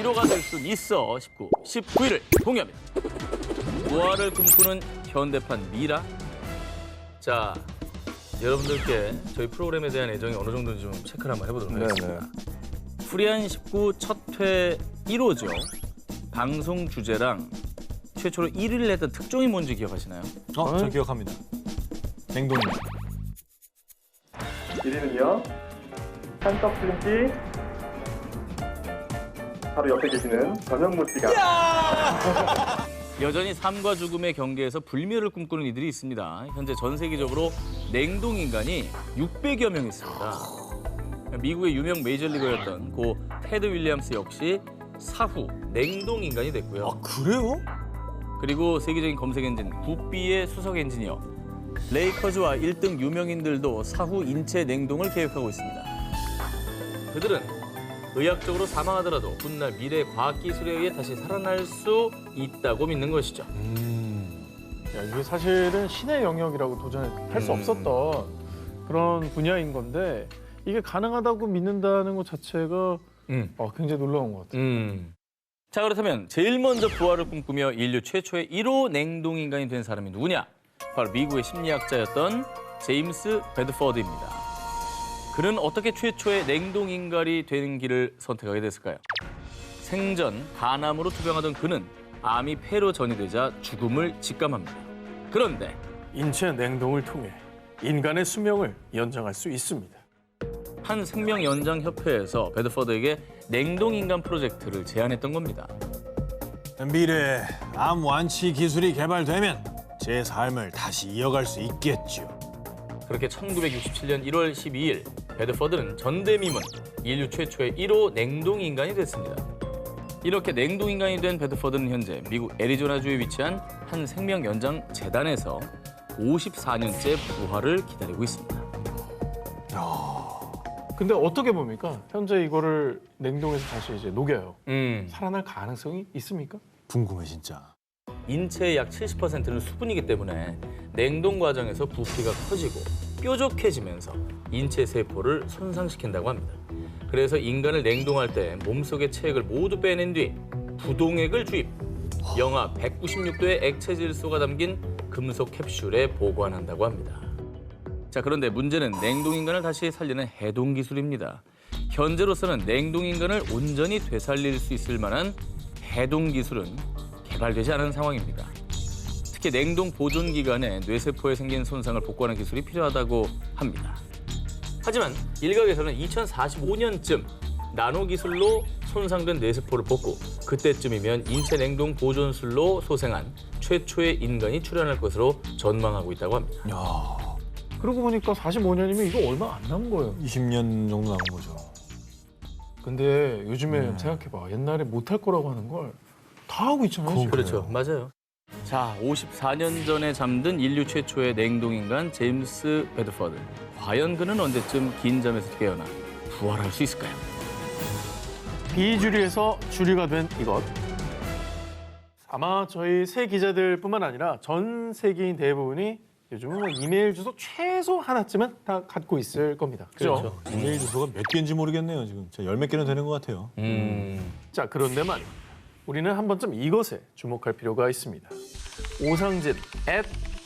1호가 될 수 있어 19, 19위를 공개합니다. 부활을 꿈꾸는 현대판 미라. 자, 여러분들께 저희 프로그램에 대한 애정이 어느 정도인지 좀 체크를 한번 해보도록 하겠습니다. 프리한 19 첫 회 1호죠. 방송 주제랑 최초로 1위를 했던 특종이 뭔지 기억하시나요? 저 기억합니다. 냉동이. 1위는요. 한떡 시금치 바로 옆에 계시는 전현무 씨가 여전히 삶과 죽음의 경계에서 불멸을 꿈꾸는 이들이 있습니다. 현재 전 세계적으로 냉동 인간이 600여 명 있습니다. 미국의 유명 메이저리거였던 고 테드 윌리엄스 역시 사후 냉동 인간이 됐고요. 아, 그래요? 그리고 세계적인 검색 엔진 구비의 수석 엔지니어 레이커즈와 1등 유명인들도 사후 인체 냉동을 계획하고 있습니다. 그들은 의학적으로 사망하더라도 훗날 미래 과학기술에 의해 다시 살아날 수 있다고 믿는 것이죠. 야, 이게 사실은 신의 영역이라고 도전할 수 없었던 그런 분야인 건데 이게 가능하다고 믿는다는 것 자체가 굉장히 놀라운 것 같아요. 자, 그렇다면 제일 먼저 부활을 꿈꾸며 인류 최초의 1호 냉동인간이 된 사람이 누구냐? 바로 미국의 심리학자였던 제임스 베드포드입니다. 그는 어떻게 최초의 냉동인간이 되는 길을 선택하게 됐을까요? 생전 간암으로 투병하던 그는 암이 폐로 전이되자 죽음을 직감합니다. 그런데 인체 냉동을 통해 인간의 수명을 연장할 수 있습니다. 한 생명연장협회에서 베드포드에게 냉동인간 프로젝트를 제안했던 겁니다. 미래에 암 완치 기술이 개발되면 제 삶을 다시 이어갈 수 있겠죠. 그렇게 1967년 1월 12일 베드포드는 전대미문 인류 최초의 1호 냉동인간이 됐습니다. 이렇게 냉동인간이 된 베드포드는 현재 미국 애리조나주에 위치한 한 생명연장 재단에서 54년째 부활을 기다리고 있습니다. 근데 어떻게 봅니까? 현재 이거를 냉동해서 다시 이제 녹여요. 음. 살아날 가능성이 있습니까? 궁금해 진짜. 인체의 약 70%는 수분이기 때문에 냉동 과정에서 부피가 커지고 뾰족해지면서 인체 세포를 손상시킨다고 합니다. 그래서 인간을 냉동할 때 몸속의 체액을 모두 빼낸 뒤 부동액을 주입, 영하 196도의 액체 질소가 담긴 금속 캡슐에 보관한다고 합니다. 자, 그런데 문제는 냉동인간을 다시 살리는 해동 기술입니다. 현재로서는 냉동인간을 온전히 되살릴 수 있을 만한 해동 기술은 개발되지 않은 상황입니다. 특히 냉동 보존 기간에 뇌세포에 생긴 손상을 복구하는 기술이 필요하다고 합니다. 하지만 일각에서는 2045년쯤 나노 기술로 손상된 뇌세포를 복구, 그때쯤이면 인체 냉동 보존술로 소생한 최초의 인간이 출현할 것으로 전망하고 있다고 합니다. 야, 그러고 보니까 45년이면 이거 얼마 안 남은 거예요. 20년 정도 남은 거죠. 근데 요즘에 생각해봐. 옛날에 못할 거라고 하는 걸 다 하고 있잖아요. 지금. 그렇죠. 맞아요. 자, 54년 전에 잠든 인류 최초의 냉동인간 제임스 베드포드. 과연 그는 언제쯤 긴 잠에서 깨어나 부활할 수 있을까요? 비주류에서 주류가 된 이것. 아마 저희 새 기자들뿐만 아니라 전 세계인 대부분이 요즘은 뭐 이메일 주소 최소 하나쯤은 다 갖고 있을 겁니다. 그죠? 이메일 주소가 몇 개인지 모르겠네요. 지금 열 몇 개는 되는 것 같아요. 자, 그런데 말이야. 우리는 한 번쯤 이것에 주목할 필요가 있습니다. 오상진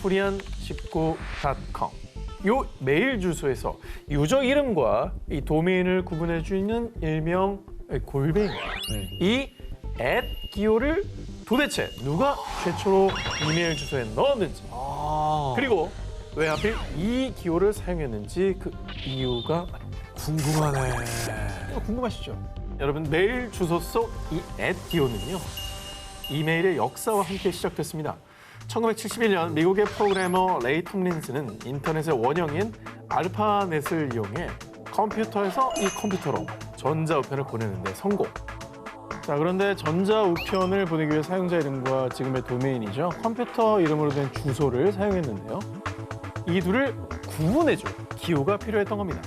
@furian19.com 요 메일 주소에서 유저 이름과 이 도메인을 구분해 주는 일명 골뱅이 이 @기호를 도대체 누가 최초로 이메일 주소에 넣었는지 그리고 왜 하필 이 기호를 사용했는지 그 이유가 궁금하네. 이거 궁금하시죠? 여러분 메일 주소 속 이 @기호는요 이메일의 역사와 함께 시작됐습니다. 1971년 미국의 프로그래머 레이 톰린스는 인터넷의 원형인 알파넷을 이용해 컴퓨터에서 이 컴퓨터로 전자우편을 보내는데 성공. 자, 그런데 전자우편을 보내기 위해 사용자 이름과 지금의 도메인이죠. 컴퓨터 이름으로 된 주소를 사용했는데요. 이 둘을 구분해줄 기호가 필요했던 겁니다.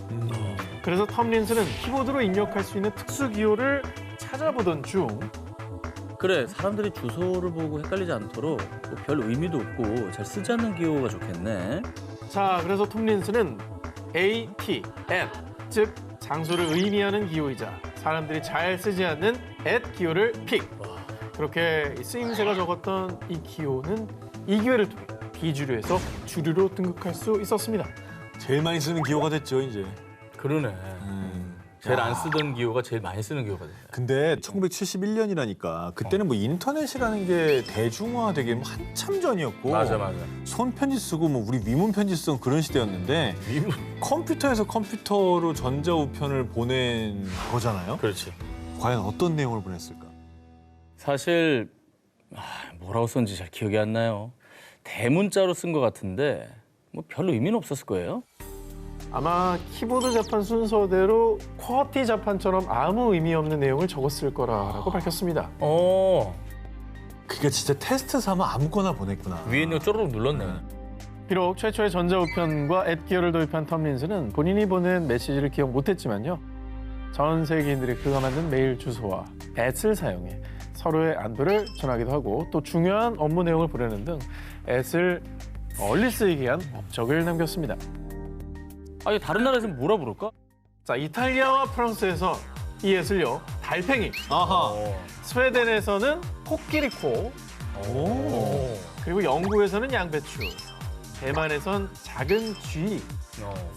그래서 텀린스는 키보드로 입력할 수 있는 특수 기호를 찾아보던 중 그래, 사람들이 주소를 보고 헷갈리지 않도록 뭐별 의미도 없고 잘 쓰지 않는 기호가 좋겠네. 자, 그래서 톰린스는 AT, at, 즉 장소를 의미하는 기호이자 사람들이 잘 쓰지 않는 기호를 픽. 그렇게 쓰임새가 적었던 이 기호는 이 기회를 통해 비주류에서 주류로 등극할 수 있었습니다. 제일 많이 쓰는 기호가 됐죠, 이제. 그러네. 제일 안 쓰던 기호가 제일 많이 쓰는 기호가 됐어요. 근데 1971년이라니까 그때는 뭐 인터넷이라는 게 대중화되기 한참 전이었고 맞아. 손편지 쓰고 뭐 우리 위문 편지 쓰던 그런 시대였는데 컴퓨터에서 컴퓨터로 전자우편을 보낸 거잖아요. 그렇지. 과연 어떤 내용을 보냈을까? 사실 뭐라고 썼는지 잘 기억이 안 나요. 대문자로 쓴 것 같은데 뭐 별로 의미는 없었을 거예요. 아마 키보드 자판 순서대로 쿼티 자판처럼 아무 의미 없는 내용을 적었을 거라고 밝혔습니다. 그러니까 진짜 테스트 삼아 아무거나 보냈구나. 위에 있는 거 쪼르륵 눌렀네. 비록 최초의 전자우편과 앳기어를 도입한 텀린스는 본인이 보낸 메시지를 기억 못했지만요. 전 세계인들이 그가 만든 메일 주소와 앳을 사용해 서로의 안부를 전하기도 하고 또 중요한 업무 내용을 보내는 등 앳을 널리 쓰이게 한 업적을 남겼습니다. 아니 다른 나라에서는 뭐라 부를까? 자, 이탈리아와 프랑스에서 이 앳을요 달팽이, 아하. 스웨덴에서는 코끼리코, 그리고 영국에서는 양배추, 대만에선 작은 쥐,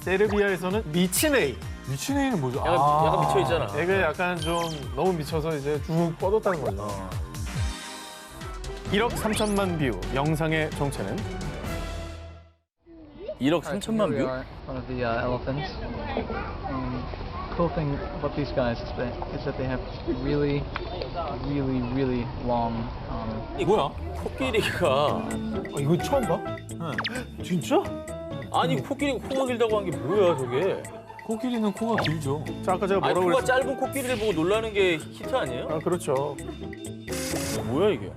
세르비아에서는 미치네이. 미친애는 뭐죠? 약간 미쳐 있잖아. 이게 약간 좀 너무 미쳐서 이제 쭉 뻗었다는 거죠. 1억 3천만 뷰 영상의 정체는 1억 3천만 뷰? One of the elephants. Cool thing about these guys is that they have really long. 뭐야? 코끼리가 이거 처음 봐? 진짜? 아니 코끼리가 코가 길다고 한 게 뭐야 저게? 코끼리는 코가 길죠. 자, 아까 제가 아니 뭐라고 코가 그랬어요? 짧은 코끼리를 보고 놀라는 게 히트 아니에요? 아, 그렇죠. 뭐야 이게?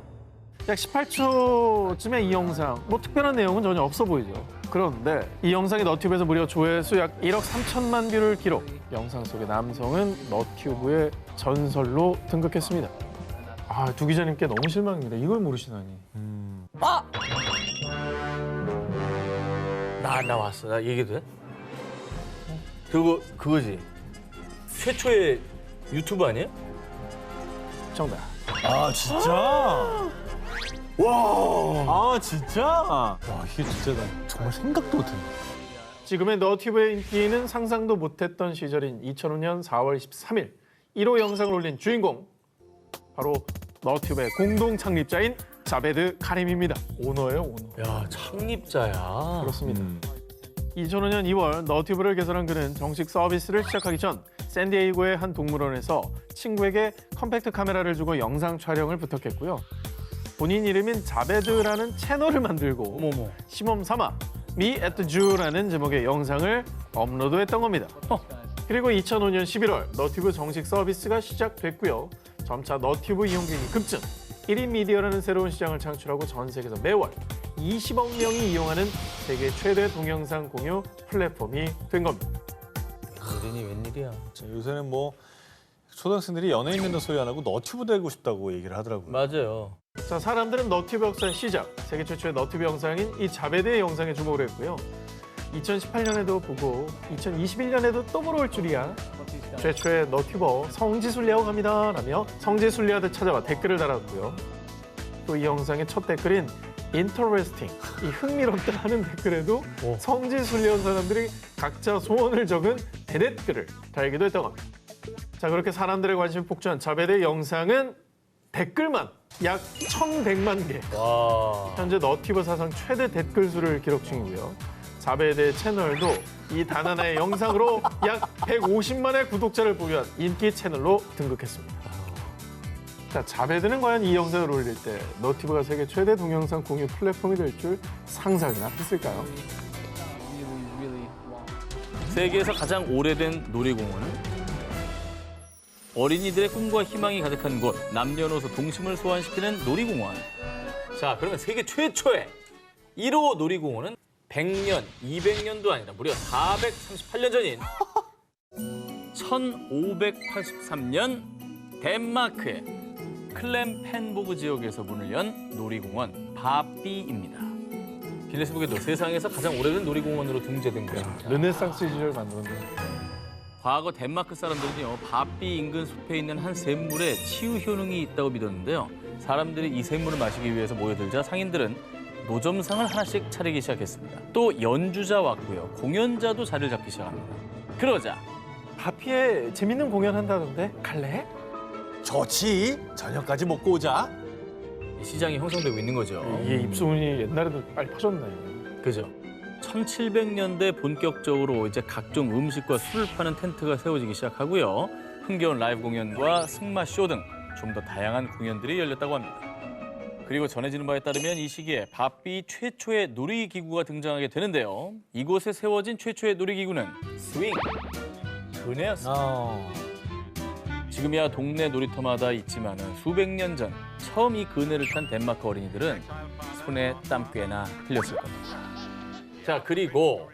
약 18초쯤의 이 영상, 뭐 특별한 내용은 전혀 없어 보이죠. 그런데 이 영상이 너튜브에서 무려 조회수 약 1억 3천만 뷰를 기록. 영상 속의 남성은 너튜브의 전설로 등극했습니다. 아, 두 기자님께 너무 실망입니다. 이걸 모르시다니. 나 왔어. 나 얘기도 돼? 그거지. 최초의 유튜브 아니에요? 정답. 아 진짜? 와. 아 진짜? 와 이게 진짜 나 정말 생각도 못했네. 지금의 너튜브의 인기는 상상도 못했던 시절인 2005년 4월 13일 1호 영상을 올린 주인공 바로 너튜브의 공동 창립자인 자베드 카림입니다. 오너예요, 오너. 야 창립자야. 그렇습니다. 2005년 2월 너튜브를 개설한 그는 정식 서비스를 시작하기 전 샌디에이고의 한 동물원에서 친구에게 컴팩트 카메라를 주고 영상 촬영을 부탁했고요. 본인 이름인 자베드라는 채널을 만들고 어머머. 시범 삼아 Me at the Zoo라는 제목의 영상을 업로드했던 겁니다. 그리고 2005년 11월 너튜브 정식 서비스가 시작됐고요. 점차 너튜브 이용객이 급증, 1인 미디어라는 새로운 시장을 창출하고 전 세계에서 매월 20억 명이 이용하는 세계 최대 동영상 공유 플랫폼이 된 겁니다. 어린이 웬일이야. 자, 요새는 뭐 초등학생들이 연예인 된다 소리 안 하고 너튜브 되고 싶다고 얘기를 하더라고요. 맞아요. 자, 사람들은 너튜브 역사의 시작, 세계 최초의 너튜브 영상인 이 자베드의 영상에 주목을 했고요. 2018년에도 보고 2021년에도 또 보러 올 줄이야. 최초의 너튜버 성지순례하고 갑니다 라며 성지순례하듯 찾아와 댓글을 달았고요. 또 이 영상의 첫 댓글인 interesting, 이 흥미롭다 하는 댓글에도 성지순례한 사람들이 각자 소원을 적은 대댓글을 달기도 했다고 합니다. 자, 그렇게 사람들의 관심이 폭주한 자베드의 영상은 댓글만 약 1,100만 개. 와. 현재 너튜브 사상 최대 댓글 수를 기록 중이고요. 자베드의 채널도 이 단 하나의 영상으로 약 150만의 구독자를 보유한 인기 채널로 등극했습니다. 자, 자베드는 과연 이 영상을 올릴 때 너튜브가 세계 최대 동영상 공유 플랫폼이 될 줄 상상이나 했을까요? Really long. 세계에서 가장 오래된 놀이공원은 어린이들의 꿈과 희망이 가득한 곳, 남녀노소 동심을 소환시키는 놀이공원. 자, 그러면 세계 최초의 1호 놀이공원은 100년, 200년도 아니라 무려 438년 전인 1583년 덴마크의 클램펜보그 지역에서 문을 연 놀이공원 바비입니다. 기네스북에도 세상에서 가장 오래된 놀이공원으로 등재된 곳입니다. 르네상스 시절 만들었는데. 과거 덴마크 사람들은요, 바삐 인근 숲에 있는 한 샘물에 치유 효능이 있다고 믿었는데요. 사람들이 이 샘물을 마시기 위해서 모여들자 상인들은 노점상을 하나씩 차리기 시작했습니다. 또 연주자 왔고요, 공연자도 자리를 잡기 시작합니다. 그러자 바피에 재밌는 공연 한다던데 갈래? 좋지. 저녁까지 먹고 오자. 시장이 형성되고 있는 거죠. 이게 입소문이 옛날에도 빨리 퍼졌네. 그죠. 1700년대 본격적으로 이제 각종 음식과 술을 파는 텐트가 세워지기 시작하고요. 흥겨운 라이브 공연과 승마 쇼 등 좀 더 다양한 공연들이 열렸다고 합니다. 그리고 전해지는 바에 따르면 이 시기에 바삐 최초의 놀이기구가 등장하게 되는데요. 이곳에 세워진 최초의 놀이기구는 스윙, 그네였습니다. 지금이야 동네 놀이터마다 있지만은 수백 년 전 처음 이 그네를 탄 덴마크 어린이들은 손에 땀 꽤나 흘렸을 겁니다. 자, 그리고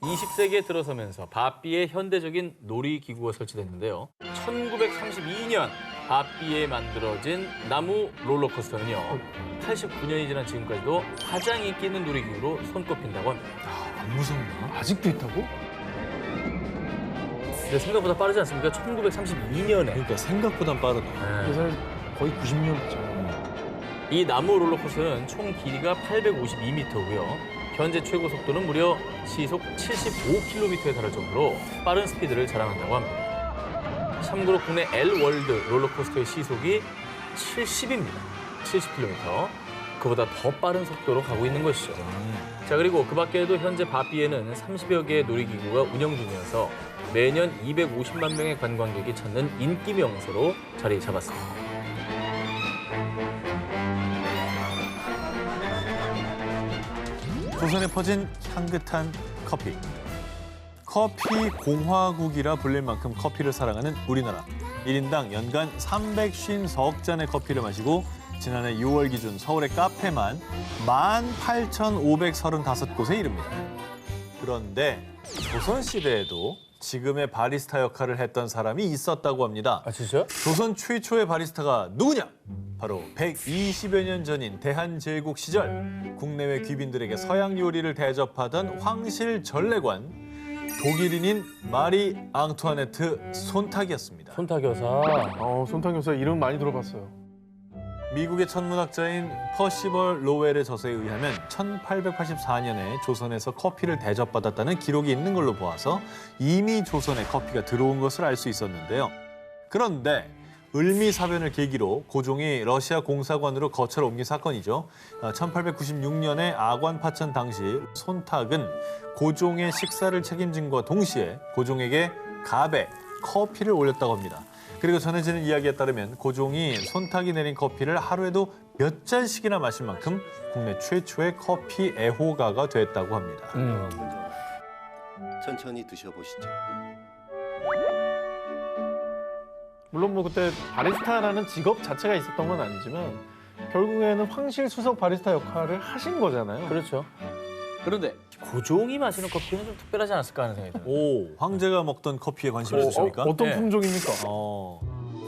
20세기에 들어서면서 바삐의 현대적인 놀이기구가 설치됐는데요. 1932년 바삐에 만들어진 나무 롤러코스터는요. 89년이 지난 지금까지도 가장 인기 있는 놀이기구로 손꼽힌다고 합니다. 안 무섭나? 아직도 있다고? 근데 생각보다 빠르지 않습니까? 1932년에. 그러니까 생각보단 빠르다. 그래서 거의 90년이죠. 이 나무 롤러코스터는 총 길이가 852m고요. 현재 최고 속도는 무려 시속 75km에 달할 정도로 빠른 스피드를 자랑한다고 합니다. 참고로 국내 L월드 롤러코스터의 시속이 70입니다. 70km. 그보다 더 빠른 속도로 가고 있는 것이죠. 자, 그리고 그 밖에도 현재 바삐에는 30여 개의 놀이기구가 운영 중이어서 매년 250만 명의 관광객이 찾는 인기 명소로 자리 잡았습니다. 조선에 퍼진 향긋한 커피. 커피 공화국이라 불릴 만큼 커피를 사랑하는 우리나라. 1인당 연간 350석 잔의 커피를 마시고 지난해 6월 기준 서울의 카페만 18,535곳에 이릅니다. 그런데 조선시대에도 지금의 바리스타 역할을 했던 사람이 있었다고 합니다. 아, 진짜요? 조선 최초의 바리스타가 누구냐? 바로 120여 년 전인 대한제국 시절 국내외 귀빈들에게 서양 요리를 대접하던 황실 전례관 독일인인 마리 앙투아네트 손탁이었습니다. 손탁여사. 손탕 교사 이름 많이 들어봤어요. 미국의 천문학자인 퍼시벌 로웰의 저서에 의하면 1884년에 조선에서 커피를 대접받았다는 기록이 있는 걸로 보아서 이미 조선에 커피가 들어온 것을 알 수 있었는데요. 그런데 을미사변을 계기로 고종이 러시아 공사관으로 거처를 옮긴 사건이죠. 1896년에 아관 파천 당시 손탁은 고종의 식사를 책임진과 동시에 고종에게 갑에 커피를 올렸다고 합니다. 그리고 전해지는 이야기에 따르면 고종이 손탁이 내린 커피를 하루에도 몇 잔씩이나 마실 만큼 국내 최초의 커피 애호가가 됐다고 합니다. 천천히 드셔보시죠. 물론 뭐 그때 바리스타라는 직업 자체가 있었던 건 아니지만 결국에는 황실 수석 바리스타 역할을 하신 거잖아요. 그렇죠. 그런데 고종이 마시는 커피는 좀 특별하지 않았을까 하는 생각이 듭니다. 오, 황제가 먹던 커피에 관심 있으십니까? 어떤 네. 품종입니까?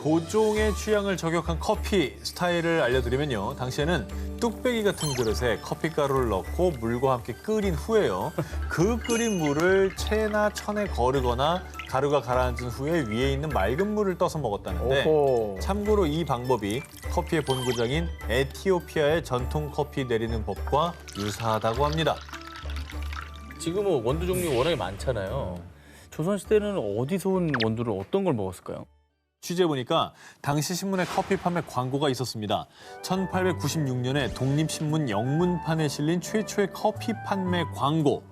고종의 취향을 저격한 커피 스타일을 알려드리면요. 당시에는 뚝배기 같은 그릇에 커피가루를 넣고 물과 함께 끓인 후에요. 그 끓인 물을 체나 천에 거르거나 가루가 가라앉은 후에 위에 있는 맑은 물을 떠서 먹었다는데 오호. 참고로 이 방법이 커피의 본고장인 에티오피아의 전통 커피 내리는 법과 유사하다고 합니다. 지금은 원두 종류 워낙에 많잖아요. 조선시대는 어디서 온 원두를 어떤 걸 먹었을까요? 취재해보니까 당시 신문에 커피 판매 광고가 있었습니다. 1896년에 독립신문 영문판에 실린 최초의 커피 판매 광고.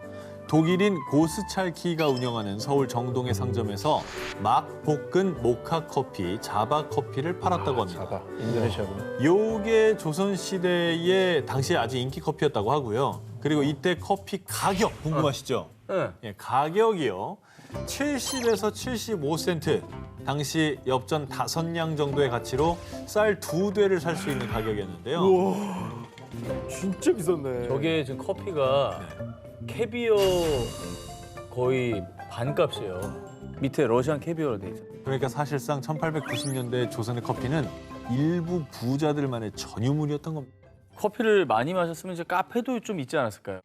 독일인 고스찰키가 운영하는 서울 정동의 상점에서 막 볶은 모카 커피, 자바 커피를 팔았다고 합니다. 자바, 인도네시아군요. 요게 조선시대의 당시에 아주 인기 커피였다고 하고요. 그리고 이때 커피 가격 궁금하시죠? 네. 예, 가격이요. 70에서 75센트. 당시 엽전 5냥 정도의 가치로 쌀 2대를 살 수 있는 가격이었는데요. 우와, 진짜 비쌌네. 저게 지금 커피가 캐비어 거의 반값이에요. 밑에 러시안 캐비어로 돼 있어요. 그러니까 사실상 1890년대 조선의 커피는 일부 부자들만의 전유물이었던 겁니다. 커피를 많이 마셨으면 이제 카페도 좀 있지 않았을까요?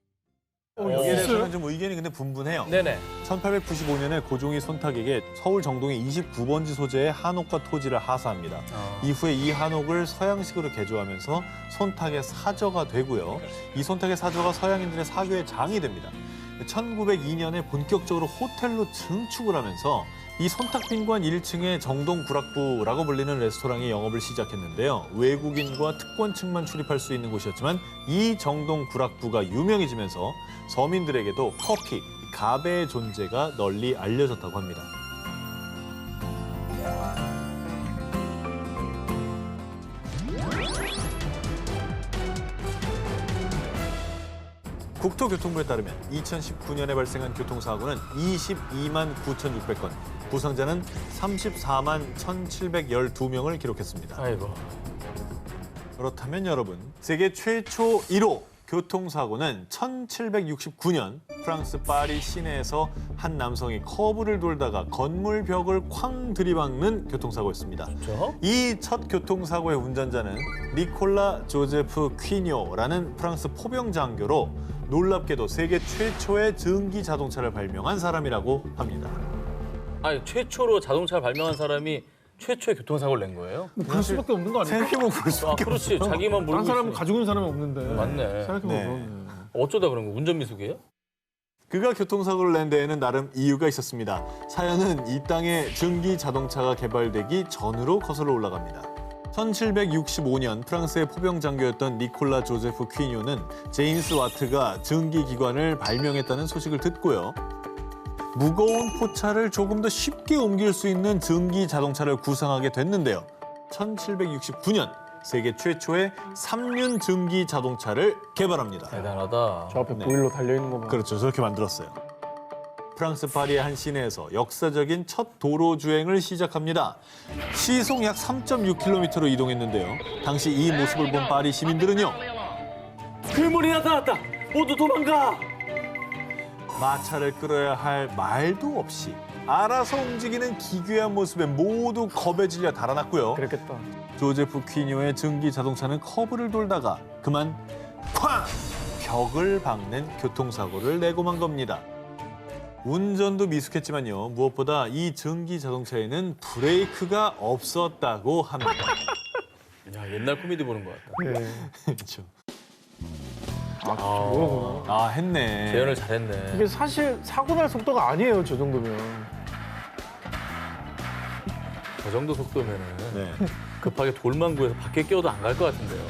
여기에 대해서는 좀 의견이 근데 분분해요. 네네. 1895년에 고종이 손탁에게 서울 정동의 29번지 소재의 한옥과 토지를 하사합니다. 이후에 이 한옥을 서양식으로 개조하면서 손탁의 사저가 되고요. 이 손탁의 사저가 서양인들의 사교의 장이 됩니다. 1902년에 본격적으로 호텔로 증축을 하면서 이 손탁빈관 1층에 정동구락부라고 불리는 레스토랑이 영업을 시작했는데요. 외국인과 특권층만 출입할 수 있는 곳이었지만 이 정동구락부가 유명해지면서 서민들에게도 커피, 가베의 존재가 널리 알려졌다고 합니다. 국토교통부에 따르면 2019년에 발생한 교통사고는 22만 9,600건, 부상자는 34만 1,712명을 기록했습니다. 아이고. 그렇다면 여러분, 세계 최초 1호 교통사고는 1769년 프랑스 파리 시내에서 한 남성이 커브를 돌다가 건물 벽을 쾅 들이박는 교통사고였습니다. 그렇죠? 이 첫 교통사고의 운전자는 니콜라 조제프 퀴뇨라는 프랑스 포병 장교로 놀랍게도 세계 최초의 증기 자동차를 발명한 사람이라고 합니다. 아니 최초로 자동차를 발명한 사람이 최초의 교통사고를 낸 거예요? 그럴 수밖에 없는 거 아니에요? 생각해보면 그럴 아, 수밖에 그렇지. 없어요. 자기만 모르고 다른 사람은 있으니까. 가지고 있는 사람이 없는데. 맞네. 생각해보면 네. 그렇네. 어쩌다 그런 거? 운전 미숙이에요? 그가 교통사고를 낸 데에는 나름 이유가 있었습니다. 사연은 이 땅에 증기 자동차가 개발되기 전으로 거슬러 올라갑니다. 1765년 프랑스의 포병 장교였던 니콜라 조제프 퀴뇨는 제임스 와트가 증기 기관을 발명했다는 소식을 듣고요. 무거운 포차를 조금 더 쉽게 옮길 수 있는 증기 자동차를 구상하게 됐는데요. 1769년 세계 최초의 3륜 증기 자동차를 개발합니다. 대단하다. 저 앞에 네. 보일러 달려있는 거 봐. 그렇죠. 저렇게 만들었어요. 프랑스 파리의 한 시내에서 역사적인 첫 도로 주행을 시작합니다. 시속 약 3.6km로 이동했는데요. 당시 이 모습을 본 파리 시민들은요. 괴물이 나타났다. 모두 도망가. 마차를 끌어야 할 말도 없이 알아서 움직이는 기괴한 모습에 모두 겁에 질려 달아났고요. 그랬겠다. 조제프 퀴뇨의 증기 자동차는 커브를 돌다가 그만 쾅! 벽을 박는 교통사고를 내고 만 겁니다. 운전도 미숙했지만요. 무엇보다 이 증기 자동차에는 브레이크가 없었다고 합니다. 야 옛날 코미디 보는 것 같다. 네. 그렇죠. 뭐구나. 아, 했네. 재현을 잘했네. 이게 사실 사고 날 속도가 아니에요, 저 정도면. 저 정도 속도면은 네. 급하게 돌만 구해서 밖에 끼워도 안 갈 것 같은데요.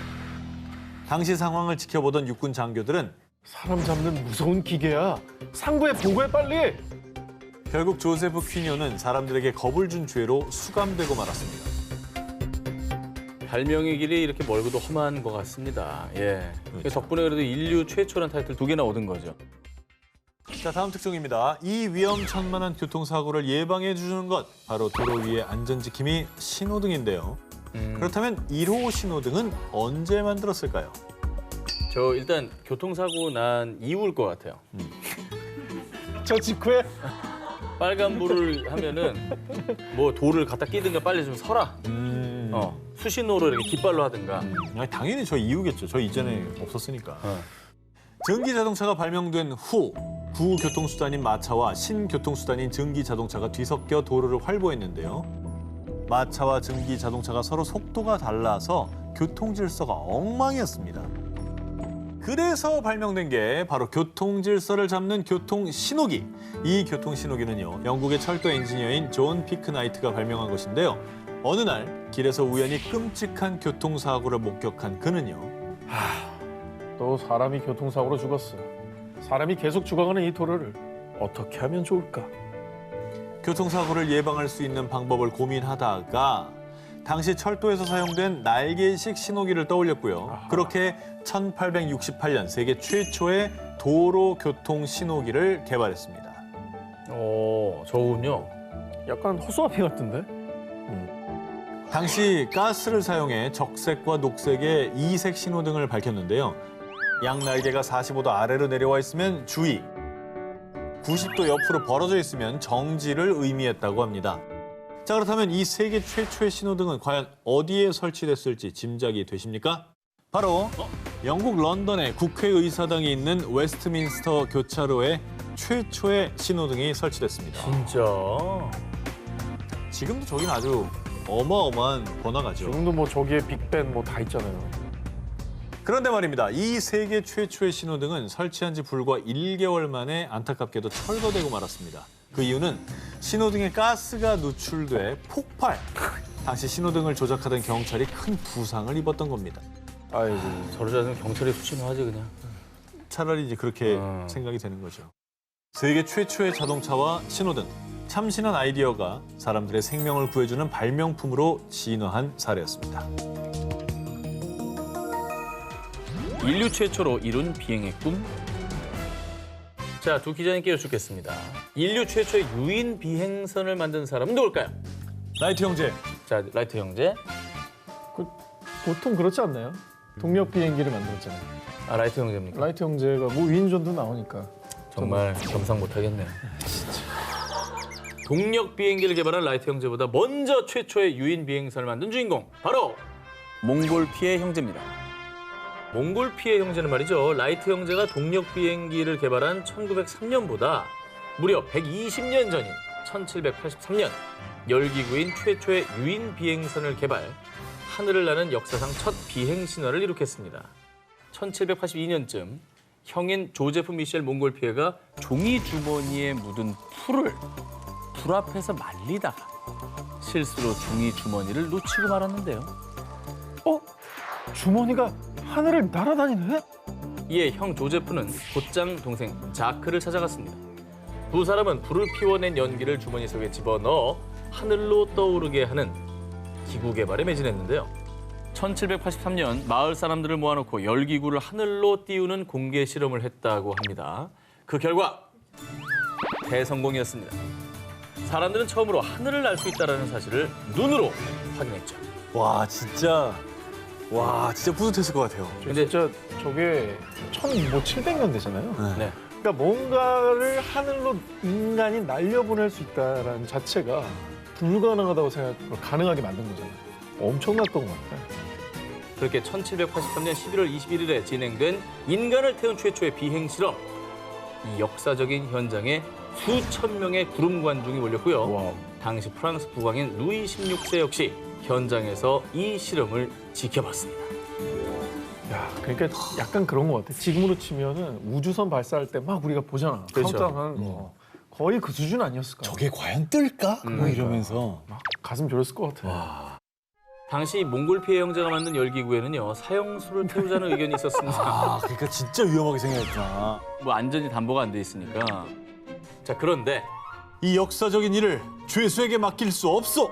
당시 상황을 지켜보던 육군 장교들은 사람 잡는 무서운 기계야. 상부에 보고해 빨리. 결국 조세프 퀴뇨는 사람들에게 겁을 준 죄로 수감되고 말았습니다. 발명의 길이 이렇게 멀고도 험한 것 같습니다. 예. 그렇죠. 덕분에 그래도 인류 최초란 타이틀 2개나 얻은 거죠. 자, 다음 특종입니다. 이 위험천만한 교통사고를 예방해 주는 것, 바로 도로 위의 안전지킴이 신호등인데요. 그렇다면 1호 신호등은 언제 만들었을까요? 저 일단 교통사고 난 이후일 것 같아요. 저 직후에 빨간불을 하면은 뭐 돌을 갖다 끼든가 빨리 좀 서라. 수신호로 이렇게 깃발로 하든가. 아니, 당연히 저 이후겠죠. 저 이전에 없었으니까. 증기자동차가 발명된 후 구교통수단인 마차와 신교통수단인 증기자동차가 뒤섞여 도로를 활보했는데요. 마차와 증기자동차가 서로 속도가 달라서 교통질서가 엉망이었습니다. 그래서 발명된 게 바로 교통질서를 잡는 교통신호기. 이 교통신호기는요, 영국의 철도 엔지니어인 존 피크나이트가 발명한 것인데요. 어느 날 길에서 우연히 끔찍한 교통사고를 목격한 그는요. 또 사람이 교통사고로 죽었어. 사람이 계속 죽어가는 이 도로를 어떻게 하면 좋을까? 교통사고를 예방할 수 있는 방법을 고민하다가 당시 철도에서 사용된 날개식 신호기를 떠올렸고요. 그렇게 1868년 세계 최초의 도로 교통 신호기를 개발했습니다. 저군요. 약간 허수아비 같은데? 당시 가스를 사용해 적색과 녹색의 이색 신호등을 밝혔는데요. 양 날개가 45도 아래로 내려와 있으면 주의, 90도 옆으로 벌어져 있으면 정지를 의미했다고 합니다. 자, 그렇다면 이 세계 최초의 신호등은 과연 어디에 설치됐을지 짐작이 되십니까? 바로 영국 런던에 국회의사당이 있는 웨스트민스터 교차로에 최초의 신호등이 설치됐습니다. 진짜. 지금도 저긴 아주 어마어마한 번화가죠. 지금도 뭐 저기에 빅벤 뭐 다 있잖아요. 그런데 말입니다. 이 세계 최초의 신호등은 설치한 지 불과 1개월 만에 안타깝게도 철거되고 말았습니다. 그 이유는 신호등에 가스가 누출돼 폭발. 당시 신호등을 조작하던 경찰이 큰 부상을 입었던 겁니다. 아이고. 저러 자면 경찰이 수침하지 그냥. 차라리 이제 그렇게 생각이 되는 거죠. 세계 최초의 자동차와 신호등. 참신한 아이디어가 사람들의 생명을 구해주는 발명품으로 진화한 사례였습니다. 인류 최초로 이룬 비행의 꿈. 자, 두 기자님께 여쭙겠습니다. 인류 최초의 유인 비행선을 만든 사람은 누굴까요? 라이트 형제. 자, 라이트 형제. 보통 그렇지 않나요? 동력 비행기를 만들었잖아요. 아, 라이트 형제입니까? 라이트 형제가 뭐 위인전도 나오니까. 정말 겸상 못하겠네요. 동력 비행기를 개발한 라이트 형제보다 먼저 최초의 유인 비행선을 만든 주인공, 바로 몽골피의 형제입니다. 몽골피의 형제는 말이죠. 라이트 형제가 동력 비행기를 개발한 1903년보다 무려 120년 전인 1783년 열기구인 최초의 유인 비행선을 개발, 하늘을 나는 역사상 첫 비행 신화를 이룩했습니다. 1782년쯤 형인 조제프 미셸 몽골피에가 종이 주머니에 묻은 풀을 불 앞에서 말리다가 실수로 종이 주머니를 놓치고 말았는데요. 주머니가 하늘을 날아다니네? 이에 형 조제프는 곧장 동생 자크를 찾아갔습니다. 두 사람은 불을 피워낸 연기를 주머니 속에 집어넣어 하늘로 떠오르게 하는 기구 개발에 매진했는데요. 1783년 마을 사람들을 모아놓고 열기구를 하늘로 띄우는 공개 실험을 했다고 합니다. 그 결과 대성공이었습니다. 사람들은 처음으로 하늘을 날 수 있다는 사실을 눈으로 확인했죠. 와 진짜 뿌듯했을 것 같아요. 근데 진짜 저게 1700년 되잖아요. 네. 그러니까 뭔가를 하늘로 인간이 날려보낼 수 있다는 자체가 불가능하다고 생각하고 가능하게 만든 거잖아요. 엄청났던 것 같아요. 그렇게 1783년 11월 21일에 진행된 인간을 태운 최초의 비행 실험. 이 역사적인 현장에 수천 명의 구름 관중이 몰렸고요. 와우. 당시 프랑스 국왕인 루이 16세 역시 현장에서 이 실험을 지켜봤습니다. 야, 그러니까 약간 그런 것 같아. 지금으로 치면은 우주선 발사할 때 막 우리가 보잖아. 그렇죠. 카운트다운 하는 거. 거의 그 수준 아니었을까? 저게 과연 뜰까? 뭐 이러면서. 막 가슴 졸였을 것 같아. 당시 몽골피해 형제가 만든 열기구에는요, 사형수를 태우자는 의견이 있었습니다. 아 그러니까 진짜 위험하게 생각했구나. 뭐 안전이 담보가 안 돼 있으니까. 자, 그런데 이 역사적인 일을 죄수에게 맡길 수 없어.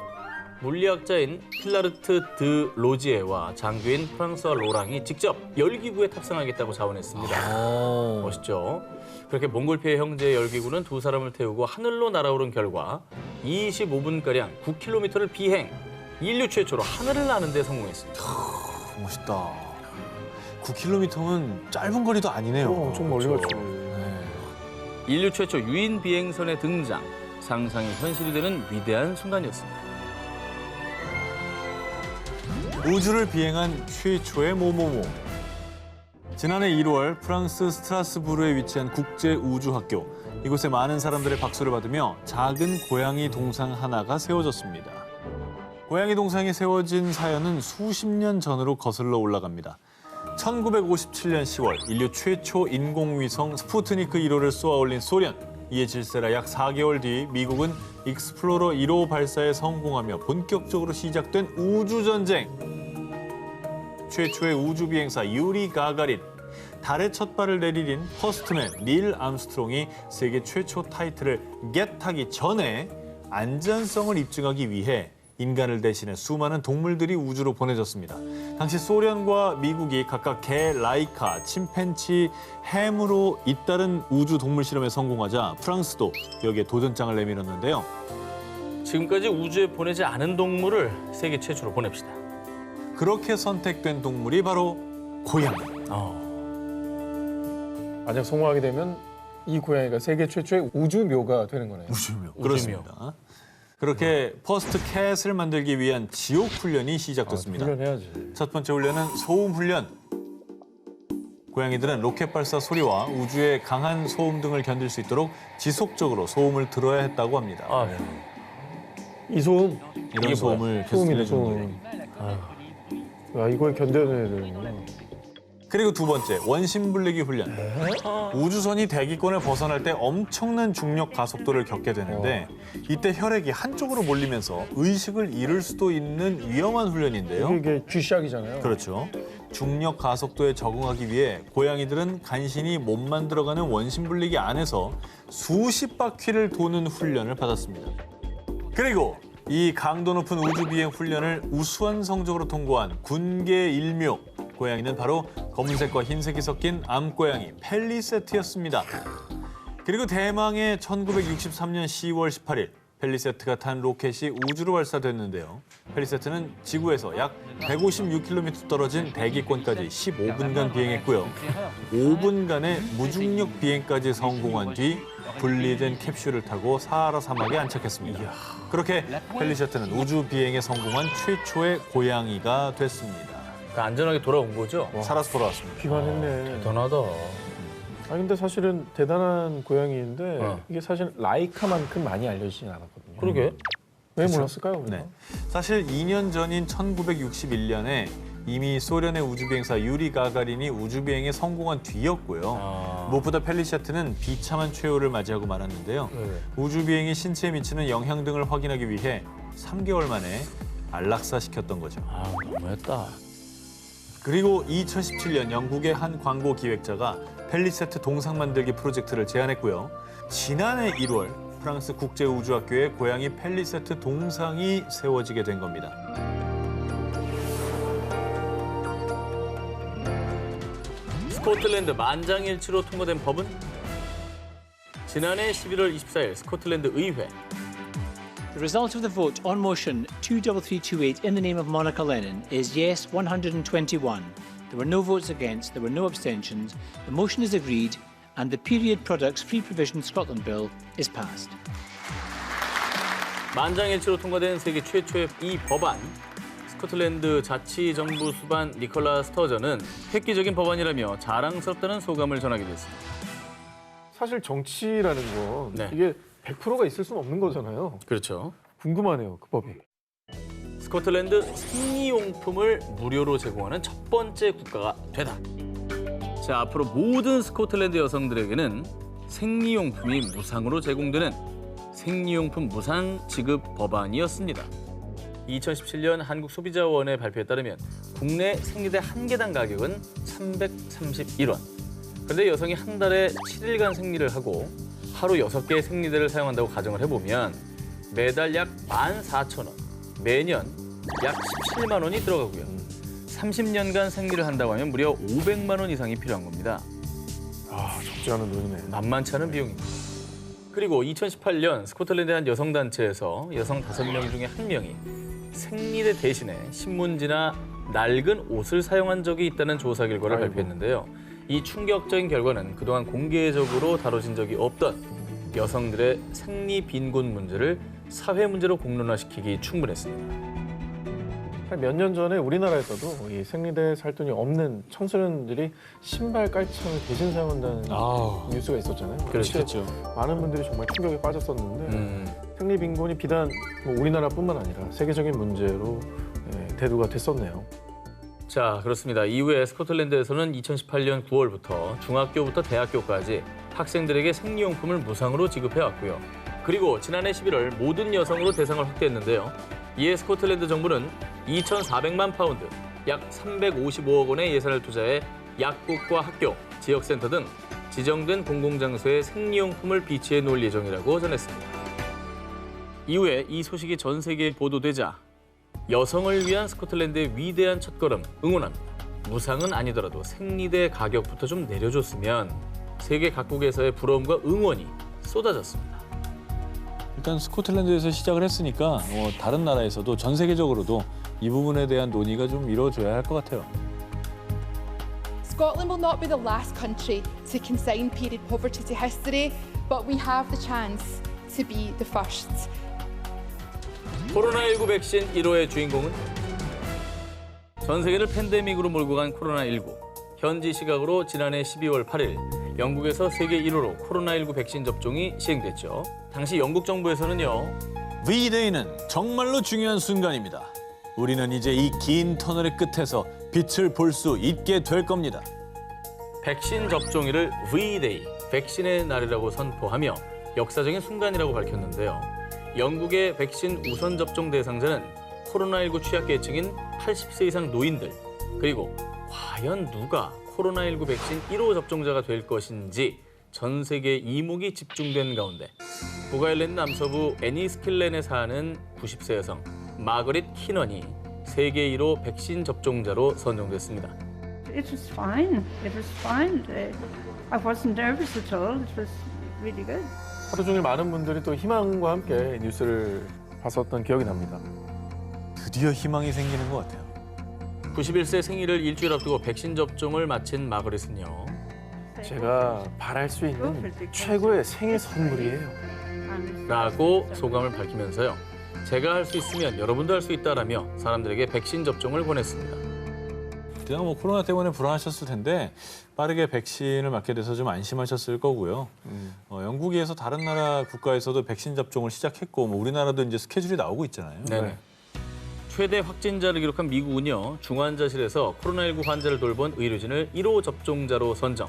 물리학자인 필라르트 드 로지에와 장교인 프랑스와 로랑이 직접 열기구에 탑승하겠다고 자원했습니다. 멋있죠? 그렇게 몽골피해 형제의 열기구는 두 사람을 태우고 하늘로 날아오른 결과 25분가량 9km를 비행, 인류 최초로 하늘을 나는 데 성공했습니다. 멋있다. 9km면 짧은 거리도 아니네요. 엄청 멀리 그렇죠. 갔지. 인류 최초 유인 비행선의 등장, 상상이 현실이 되는 위대한 순간이었습니다. 우주를 비행한 최초의 모모모. 지난해 1월 프랑스 스트라스부르에 위치한 국제우주학교. 이곳에 많은 사람들의 박수를 받으며 작은 고양이 동상 하나가 세워졌습니다. 고양이 동상이 세워진 사연은 수십 년 전으로 거슬러 올라갑니다. 1957년 10월 인류 최초 인공위성 스푸트니크 1호를 쏘아올린 소련. 이에 질세라 약 4개월 뒤 미국은 익스플로러 1호 발사에 성공하며 본격적으로 시작된 우주전쟁. 최초의 우주비행사 유리 가가린, 달에 첫 발을 내디딘 퍼스트맨 닐 암스트롱이 세계 최초 타이틀을 겟하기 전에 안전성을 입증하기 위해 인간을 대신해 수많은 동물들이 우주로 보내졌습니다. 당시 소련과 미국이 각각 개 라이카, 침팬치, 햄으로 잇따른 우주 동물 실험에 성공하자 프랑스도 여기에 도전장을 내밀었는데요. 지금까지 우주에 보내지 않은 동물을 세계 최초로 보냅시다. 그렇게 선택된 동물이 바로 고양이. 만약 성공하게 되면 이 고양이가 세계 최초의 우주묘가 되는 거네요. 우주묘. 그렇습니다. 그렇게 퍼스트 캣을 만들기 위한 지옥 훈련이 시작됐습니다. 훈련해야지. 첫 번째 훈련은 소음 훈련. 고양이들은 로켓 발사 소리와 우주의 강한 소음 등을 견딜 수 있도록 지속적으로 소음을 들어야 했다고 합니다. 이 소음, 이런 소음을 계속 소음이네, 들려주는 거예요. 소음. 야, 이걸 견뎌내야 되는구나. 그리고 두 번째, 원심 불리기 훈련. 우주선이 대기권을 벗어날 때 엄청난 중력 가속도를 겪게 되는데 이때 혈액이 한쪽으로 몰리면서 의식을 잃을 수도 있는 위험한 훈련인데요. 이게 쥐샥이잖아요. 그렇죠. 중력 가속도에 적응하기 위해 고양이들은 간신히 몸만 들어가는 원심 불리기 안에서 수십 바퀴를 도는 훈련을 받았습니다. 그리고 이 강도 높은 우주 비행 훈련을 우수한 성적으로 통과한 군계 일묘 고양이는 바로 검은색과 흰색이 섞인 암고양이 펠리세트였습니다. 그리고 대망의 1963년 10월 18일 펠리세트가 탄 로켓이 우주로 발사됐는데요. 펠리세트는 지구에서 약 156km 떨어진 대기권까지 15분간 비행했고요. 5분간의 무중력 비행까지 성공한 뒤 분리된 캡슐을 타고 사하라 사막에 안착했습니다. 그렇게 펠리세트는 우주 비행에 성공한 최초의 고양이가 됐습니다. 그러니까 안전하게 돌아온 거죠? 살아서 돌아왔습니다. 기관했네. 대단하다. 아 근데 사실은 대단한 고양이인데 이게 사실 라이카만큼 많이 알려지진 않았거든요. 그러게. 왜 몰랐을까요? 우리가? 네. 사실 2년 전인 1961년에 이미 소련의 우주비행사 유리 가가린이 우주비행에 성공한 뒤였고요. 무엇보다 펠리세트는 비참한 최후를 맞이하고 말았는데요. 우주비행이 신체에 미치는 영향 등을 확인하기 위해 3개월 만에 안락사시켰던 거죠. 너무했다. 그리고 2017년 영국의 한 광고 기획자가 펠리세트 동상 만들기 프로젝트를 제안했고요. 지난해 1월 프랑스 국제우주학교에 고양이 펠리세트 동상이 세워지게 된 겁니다. 스코틀랜드 만장일치로 통과된 법은? 지난해 11월 24일 스코틀랜드 의회. The result of the vote on motion 23328 in the name of Monica Lennon is yes 121. There were no votes against, there were no abstentions. The motion is agreed and the Period Products Free Provision Scotland Bill is passed. 만장일치로 통과된 세계 최초의 이 법안. 스코틀랜드 자치정부 수반 니콜라 스터전은 획기적인 법안이라며 자랑스럽다는 소감을 전하게 됐습니다. 사실 정치라는 건 네. 이게 100%가 있을 수는 없는 거잖아요. 그렇죠. 궁금하네요, 그 법이. 스코틀랜드 생리용품을 무료로 제공하는 첫 번째 국가가 되다. 자, 앞으로 모든 스코틀랜드 여성들에게는 생리용품이 무상으로 제공되는 생리용품 무상 지급 법안이었습니다. 2017년 한국소비자원의 발표에 따르면 국내 생리대 한 개당 가격은 331원. 그런데 여성이 한 달에 7일간 생리를 하고 하루 6개의 생리대를 사용한다고 가정을 해보면 매달 약 14,000원, 매년 약 17만 원이 들어가고요. 30년간 생리를 한다고 하면 무려 500만 원 이상이 필요한 겁니다. 아, 적지 않은 돈이네. 만만치 않은 비용입니다. 그리고 2018년 스코틀랜드 한 여성단체에서 여성 5명 중에 1명이 생리대 대신에 신문지나 낡은 옷을 사용한 적이 있다는 조사 결과를 발표했는데요. 이 충격적인 결과는 그동안 공개적으로 다뤄진 적이 없던 여성들의 생리 빈곤 문제를 사회 문제로 공론화시키기 충분했습니다. 몇 년 전에 우리나라에서도 이 생리대에 살 돈이 없는 청소년들이 신발 깔창을 대신 사용한다는 뉴스가 있었잖아요. 그렇죠. 많은 분들이 정말 충격에 빠졌었는데 생리 빈곤이 비단 뭐 우리나라뿐만 아니라 세계적인 문제로 대두가 됐었네요. 자, 그렇습니다. 이후에 스코틀랜드에서는 2018년 9월부터 중학교부터 대학교까지 학생들에게 생리용품을 무상으로 지급해왔고요. 그리고 지난해 11월 모든 여성으로 대상을 확대했는데요. 이에 스코틀랜드 정부는 2,400만 파운드, 약 355억 원의 예산을 투자해 약국과 학교, 지역센터 등 지정된 공공장소에 생리용품을 비치해 놓을 예정이라고 전했습니다. 이후에 이 소식이 전 세계에 보도되자 여성을 위한 스코틀랜드의 위대한 첫걸음 응원합니다. 무상은 아니더라도 생리대 가격부터 좀 내려줬으면 세계 각국에서의 부러움과 응원이 쏟아졌습니다. 일단 스코틀랜드에서 시작을 했으니까 다른 나라에서도 전 세계적으로도 이 부분에 대한 논의가 좀 이루어져야 할 것 같아요. Scotland will not be the last country to consign period poverty to history, but we have the chance to be the first. 코로나19 백신 1호의 주인공은 전 세계를 팬데믹으로 몰고 간 코로나19. 현지 시각으로 지난해 12월 8일 영국에서 세계 1호로 코로나19 백신 접종이 시행됐죠. 당시 영국 정부에서는요. V-Day는 정말로 중요한 순간입니다. 우리는 이제 이 긴 터널의 끝에서 빛을 볼 수 있게 될 겁니다. 백신 접종일을 V-Day, 백신의 날이라고 선포하며 역사적인 순간이라고 밝혔는데요. 영국의 백신 우선 접종 대상자는 코로나19 취약계층인 80세 이상 노인들, 그리고 과연 누가 코로나19 백신 1호 접종자가 될 것인지 전 세계 이목이 집중된 가운데 북아일랜드 남서부 애니스킬렌에 사는 90세 여성 마거릿 키넌이 세계 1호 백신 접종자로 선정됐습니다. It was fine. It was fine. I wasn't nervous at all. It was really good. 하루 종일 많은 분들이 또 희망과 함께 뉴스를 봤었던 기억이 납니다. 드디어 희망이 생기는 것 같아요. 91세 생일을 일주일 앞두고 백신 접종을 마친 마거릿은요. 제가 바랄 수 있는 최고의 생일 선물이에요. 라고 소감을 밝히면서요. 제가 할 수 있으면 여러분도 할 수 있다라며 사람들에게 백신 접종을 권했습니다. 그냥 뭐 코로나 때문에 불안하셨을 텐데 빠르게 백신을 맞게 돼서 좀 안심하셨을 거고요. 영국에서 다른 나라 국가에서도 백신 접종을 시작했고 뭐 우리나라도 이제 스케줄이 나오고 있잖아요. 네네. 최대 확진자를 기록한 미국은요. 중환자실에서 코로나19 환자를 돌본 의료진을 1호 접종자로 선정.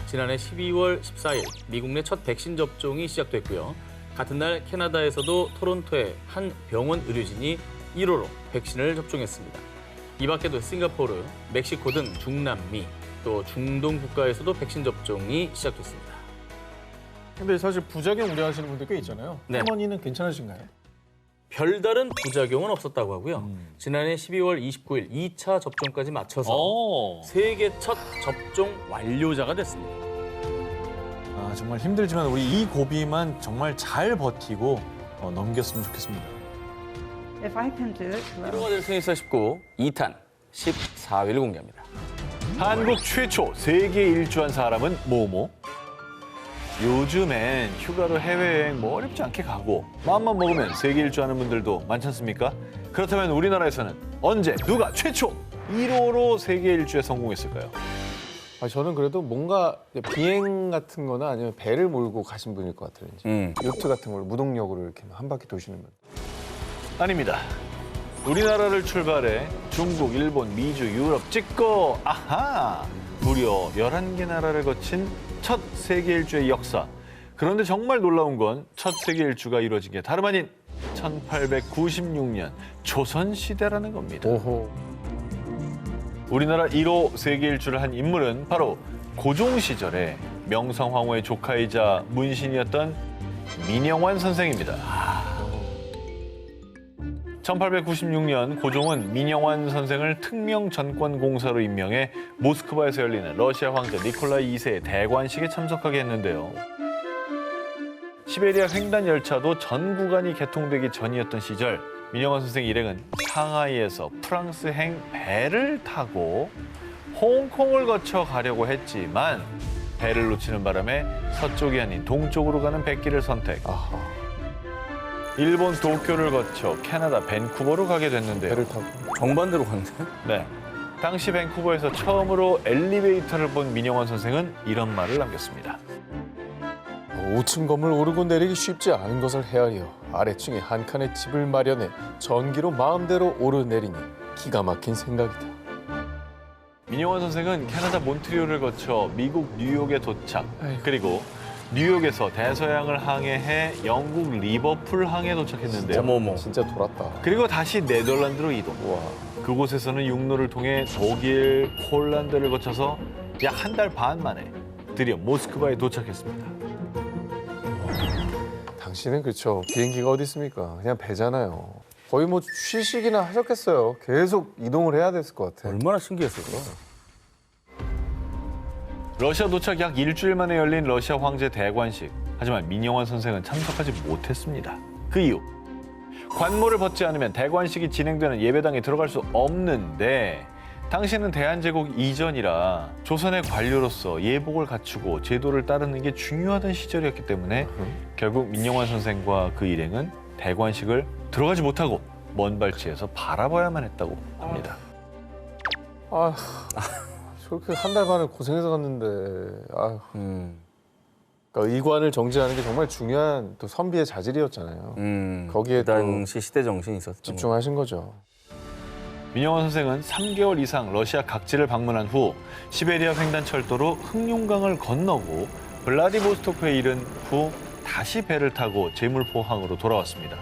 지난해 12월 14일 미국 내 첫 백신 접종이 시작됐고요. 같은 날 캐나다에서도 토론토의 한 병원 의료진이 1호로 백신을 접종했습니다. 이 밖에도 싱가포르, 멕시코 등 중남미, 또 중동 국가에서도 백신 접종이 시작됐습니다. 근데 사실 부작용 우려하시는 분들 꽤 있잖아요. 네. 할머니는 괜찮으신가요? 별다른 부작용은 없었다고 하고요. 지난해 12월 29일 2차 접종까지 마쳐서 세계 첫 접종 완료자가 됐습니다. 아, 정말 힘들지만 우리 이 고비만 정말 잘 버티고 넘겼으면 좋겠습니다. If I can do it, well. 1호가 될 생일사 19, 2탄 14일 공개합니다. 한국 최초 세계 일주한 사람은 뭐뭐? 요즘엔 휴가로 해외여행 뭐 어렵지 않게 가고 마음만 먹으면 세계 일주하는 분들도 많지 않습니까? 그렇다면 우리나라에서는 언제 누가 최초 1호로 세계 일주에 성공했을까요? 저는 그래도 뭔가 비행 같은 거나 아니면 배를 몰고 가신 분일 것 같아요. 왠지. 요트 같은 걸 무동력으로 이렇게 한 바퀴 도시는 분. 아닙니다. 우리나라를 출발해 중국, 일본, 미주, 유럽 찍고 아하! 무려 11개 나라를 거친 첫 세계 일주의 역사. 그런데 정말 놀라운 건 첫 세계 일주가 이루어진 게 다름 아닌 1896년 조선시대라는 겁니다. 오호. 우리나라 1호 세계 일주를 한 인물은 바로 고종 시절에 명성황후의 조카이자 문신이었던 민영환 선생입니다. 1896년 고종은 민영환 선생을 특명 전권 공사로 임명해 모스크바에서 열리는 러시아 황제 니콜라이 2세의 대관식에 참석하게 했는데요. 시베리아 횡단 열차도 전 구간이 개통되기 전이었던 시절 민영환 선생 일행은 상하이에서 프랑스행 배를 타고 홍콩을 거쳐 가려고 했지만 배를 놓치는 바람에 서쪽이 아닌 동쪽으로 가는 백길을 선택. 일본 도쿄를 거쳐 캐나다 밴쿠버로 가게 됐는데요. 배를 타고. 정반대로 갔는데? 네. 당시 밴쿠버에서 처음으로 엘리베이터를 본 민영환 선생은 이런 말을 남겼습니다. 5층 건물 오르고 내리기 쉽지 않은 것을 헤아려 아래층에 한 칸의 집을 마련해 전기로 마음대로 오르내리니 기가 막힌 생각이다. 민영환 선생은 캐나다 몬트리올을 거쳐 미국 뉴욕에 도착. 그리고 뉴욕에서 대서양을 항해해 영국 리버풀 항에 도착했는데요. 어머머. 진짜 돌았다. 그리고 다시 네덜란드로 이동. 우와. 그곳에서는 육로를 통해 독일, 폴란드를 거쳐서 약 한 달 반 만에 드디어 모스크바에 도착했습니다. 당신은 그렇죠. 비행기가 어디 있습니까? 그냥 배잖아요. 거의 뭐 쉬시기나 하셨겠어요. 계속 이동을 해야 됐을 것 같아. 얼마나 신기했을까? 러시아 도착 약 일주일 만에 열린 러시아 황제 대관식. 하지만 민영환 선생은 참석하지 못했습니다. 그 이유. 관모를 벗지 않으면 대관식이 진행되는 예배당에 들어갈 수 없는데 당시는 대한제국 이전이라 조선의 관료로서 예복을 갖추고 제도를 따르는 게 중요하던 시절이었기 때문에 결국 민영환 선생과 그 일행은 대관식을 들어가지 못하고 먼 발치에서 바라봐야만 했다고 합니다. 저렇게 한 달 반을 고생해서 갔는데 아휴. 그러니까 의관을 정지하는 게 정말 중요한 또 선비의 자질이었잖아요. 거기에 그 당시 시대 정신이 있었죠. 집중하신 거죠. 민영원 선생은 3개월 이상 러시아 각지를 방문한 후 시베리아 횡단철도로 흑룡강을 건너고 블라디보스토크에 이른 후 다시 배를 타고 제물포항으로 돌아왔습니다.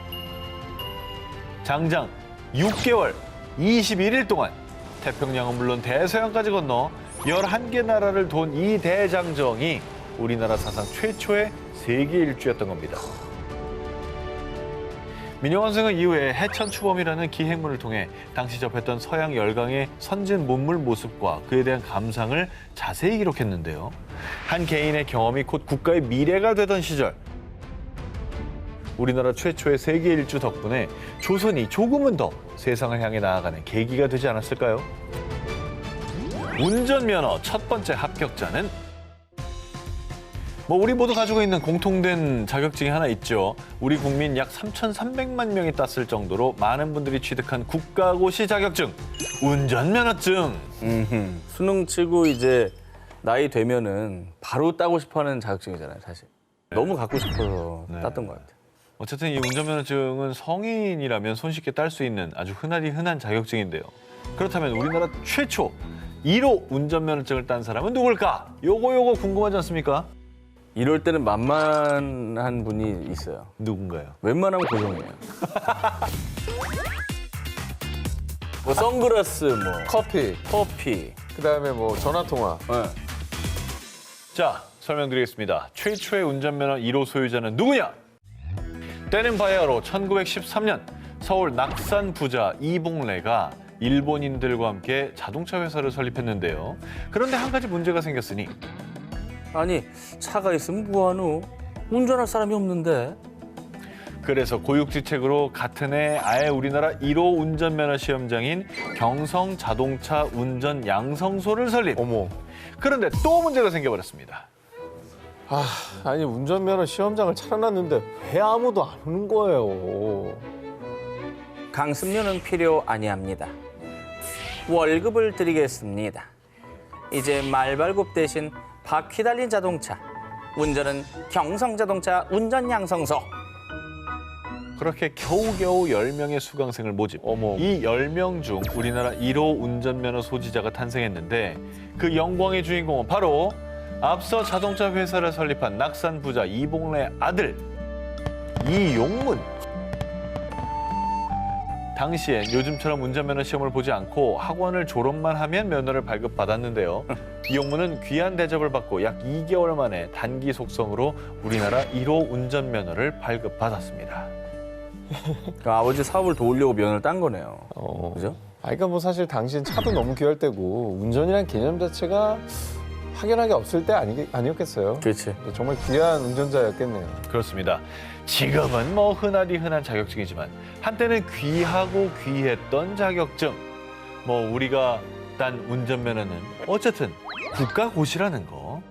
장장 6개월 21일 동안 태평양은 물론 대서양까지 건너 11개 나라를 돈 이 대장정이 우리나라 사상 최초의 세계 일주였던 겁니다. 민영원 선생은 이후에 해천추범이라는 기행문을 통해 당시 접했던 서양 열강의 선진 문물 모습과 그에 대한 감상을 자세히 기록했는데요. 한 개인의 경험이 곧 국가의 미래가 되던 시절, 우리나라 최초의 세계 일주 덕분에 조선이 조금은 더 세상을 향해 나아가는 계기가 되지 않았을까요? 운전면허 첫 번째 합격자는 우리 모두 가지고 있는 공통된 자격증이 하나 있죠. 우리 국민 약 3,300만 명이 땄을 정도로 많은 분들이 취득한 국가고시 자격증, 운전면허증. 수능 치고 이제 나이 되면은 바로 따고 싶어하는 자격증이잖아요, 사실. 너무 갖고 싶어서 땄던 것 같아요. 어쨌든 이 운전면허증은 성인이라면 손쉽게 딸 수 있는 아주 흔한 자격증인데요. 그렇다면 우리나라 최초 1호 운전면허증을 딴 사람은 누굴까? 요거 궁금하지 않습니까? 이럴 때는 만만한 분이 있어요. 누군가요? 웬만하면 고정이에요. 뭐 선글라스, 뭐 커피. 그다음에 뭐 전화 통화. 네. 자, 설명드리겠습니다. 최초의 운전면허 1호 소유자는 누구냐? 때는 바야흐로 1913년 서울 낙산 부자 이봉래가 일본인들과 함께 자동차 회사를 설립했는데요. 그런데 한 가지 문제가 생겼으니 아니, 차가 있으면 뭐하노? 운전할 사람이 없는데. 그래서 고육지책으로 같은 해 아예 우리나라 1호 운전면허 시험장인 경성 자동차 운전 양성소를 설립. 어머. 그런데 또 문제가 생겨버렸습니다. 아니 운전면허 시험장을 차려놨는데 왜 아무도 안 오는 거예요? 강습료는 필요 아니합니다. 월급을 드리겠습니다. 이제 말발굽 대신 바퀴 달린 자동차, 운전은 경성자동차 운전양성소. 그렇게 겨우겨우 10명의 수강생을 모집. 이 10명 중 우리나라 1호 운전면허 소지자가 탄생했는데 그 영광의 주인공은 바로 앞서 자동차 회사를 설립한 낙산 부자 이봉래 아들 이용문. 당시엔 요즘처럼 운전면허 시험을 보지 않고 학원을 졸업만 하면 면허를 발급받았는데요. 이용문은 귀한 대접을 받고 약 2개월 만에 단기 속성으로 우리나라 1호 운전면허를 발급받았습니다. 그러니까 아버지 사업을 도우려고 면허를 딴 거네요. 그죠? 그러니까 뭐 사실 당시엔 차도 너무 귀할 때고 운전이란 개념 자체가 확연하게 없을 때 아니었겠어요. 그렇지. 정말 귀한 운전자였겠네요. 그렇습니다. 지금은 뭐 흔한 자격증이지만 한때는 귀하고 귀했던 자격증. 뭐 우리가 딴 운전면허는 어쨌든 국가고시라는 거.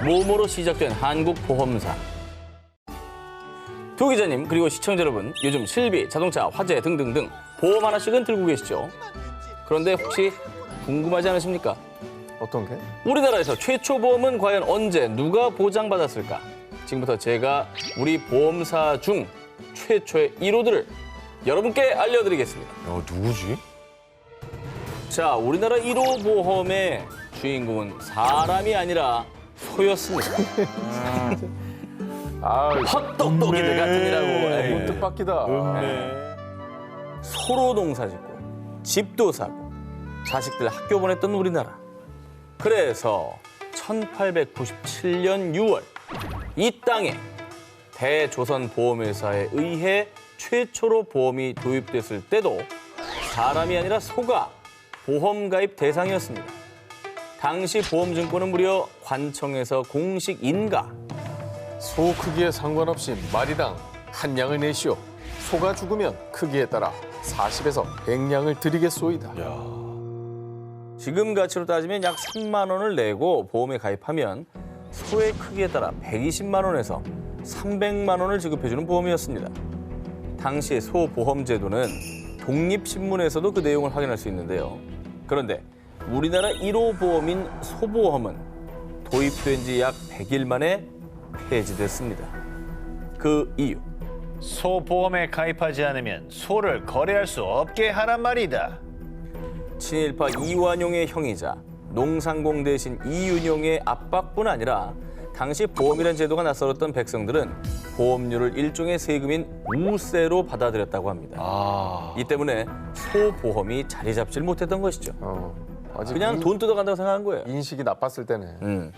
모모로 시작된 한국보험사. 두 기자님 그리고 시청자 여러분, 요즘 실비, 자동차, 화재 등등등 보험 하나씩은 들고 계시죠? 그런데 혹시 궁금하지 않으십니까? 어떤 게? 우리나라에서 최초 보험은 과연 언제 누가 보장받았을까? 지금부터 제가 우리 보험사 중 최초의 1호들을 여러분께 알려드리겠습니다. 누구지? 자, 우리나라 1호 보험의 주인공은 사람이 아니라 소였습니다. 헛똑똑이들 같으니라고. 너무 뜻밖이다. 소로 농사 짓고 집도 사고 자식들 학교 보냈던 우리나라. 그래서 1897년 6월 이 땅에 대조선보험회사에 의해 최초로 보험이 도입됐을 때도 사람이 아니라 소가 보험 가입 대상이었습니다. 당시 보험증권은 무려 관청에서 공식 인가. 소 크기에 상관없이 마리당 한 양을 내시오. 소가 죽으면 크기에 따라 40에서 100냥을 드리겠소이다. 지금 가치로 따지면 약 3만 원을 내고 보험에 가입하면 소의 크기에 따라 120만 원에서 300만 원을 지급해주는 보험이었습니다. 당시 소 보험 제도는 독립신문에서도 그 내용을 확인할 수 있는데요. 그런데 우리나라 1호 보험인 소보험은 도입된 지 약 100일 만에 폐지됐습니다. 그 이유. 소보험에 가입하지 않으면 소를 거래할 수 없게 하란 말이다. 친일파 이완용의 형이자 농상공 대신 이윤용의 압박뿐 아니라 당시 보험이라는 제도가 낯설었던 백성들은 보험료를 일종의 세금인 우세로 받아들였다고 합니다. 이 때문에 소보험이 자리 잡질 못했던 것이죠. 아직 그냥 돈 뜯어간다고 생각한 거예요. 인식이 나빴을 때네.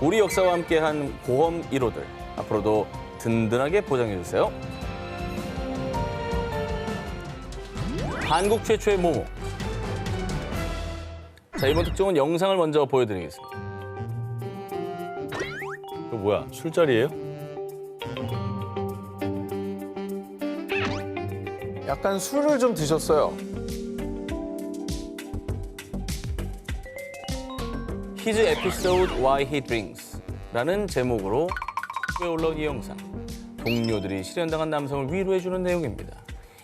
우리 역사와 함께한 보험 1호들 앞으로도 든든하게 보장해주세요. 한국 최초의 모모. 자, 이번 특종은 영상을 먼저 보여드리겠습니다. 이거 뭐야? 술자리예요? 약간 술을 좀 드셨어요. His episode Why He Drinks 라는 제목으로 에 올라온 이 영상. 동료들이 실현당한 남성을 위로해주는 내용입니다.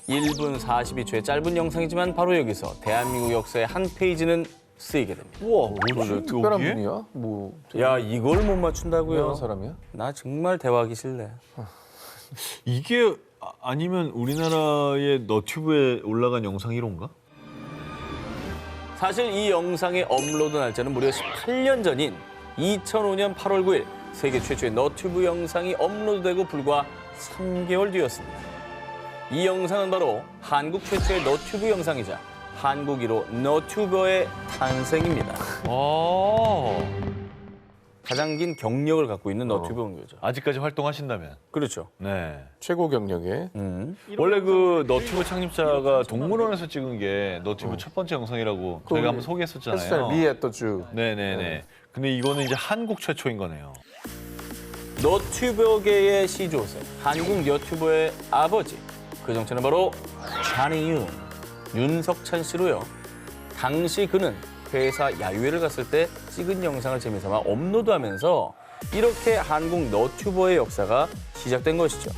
1분 42초의 짧은 영상이지만 바로 여기서 대한민국 역사의 한 페이지는 쓰이게 됩니다. 우와, 뭐지? 특별한 분이야? 뭐 야, 이걸 못 맞춘다고요? 유명한 사람이야? 나 정말 대화하기 싫네. 이게 아니면 우리나라의 너튜브에 올라간 영상 1호인가? 사실 이 영상의 업로드 날짜는 무려 18년 전인 2005년 8월 9일 세계 최초의 너튜브 영상이 업로드되고 불과 3개월 뒤였습니다. 이 영상은 바로 한국 최초의 너튜브 영상이자 한국 1호 너튜버의 탄생입니다. 가장 긴 경력을 갖고 있는 너튜버인 거죠. 아직까지 활동하신다면? 그렇죠. 네. 최고 경력에. 원래 그 너튜브 창립자가 동물원에서 찍은 게 너튜브 첫 번째 영상이라고 저희가 한번 소개했었잖아요. 미했던 쭉. 네네네. 근데 이거는 이제 한국 최초인 거네요. 너튜버계의 시조세, 한국 너튜버의 아버지. 그 정체는 바로 찬이윤, 윤석찬 씨로요. 당시 그는 회사 야유회를 갔을 때 찍은 영상을 재미삼아 업로드하면서 이렇게 한국 너튜버의 역사가 시작된 것이죠.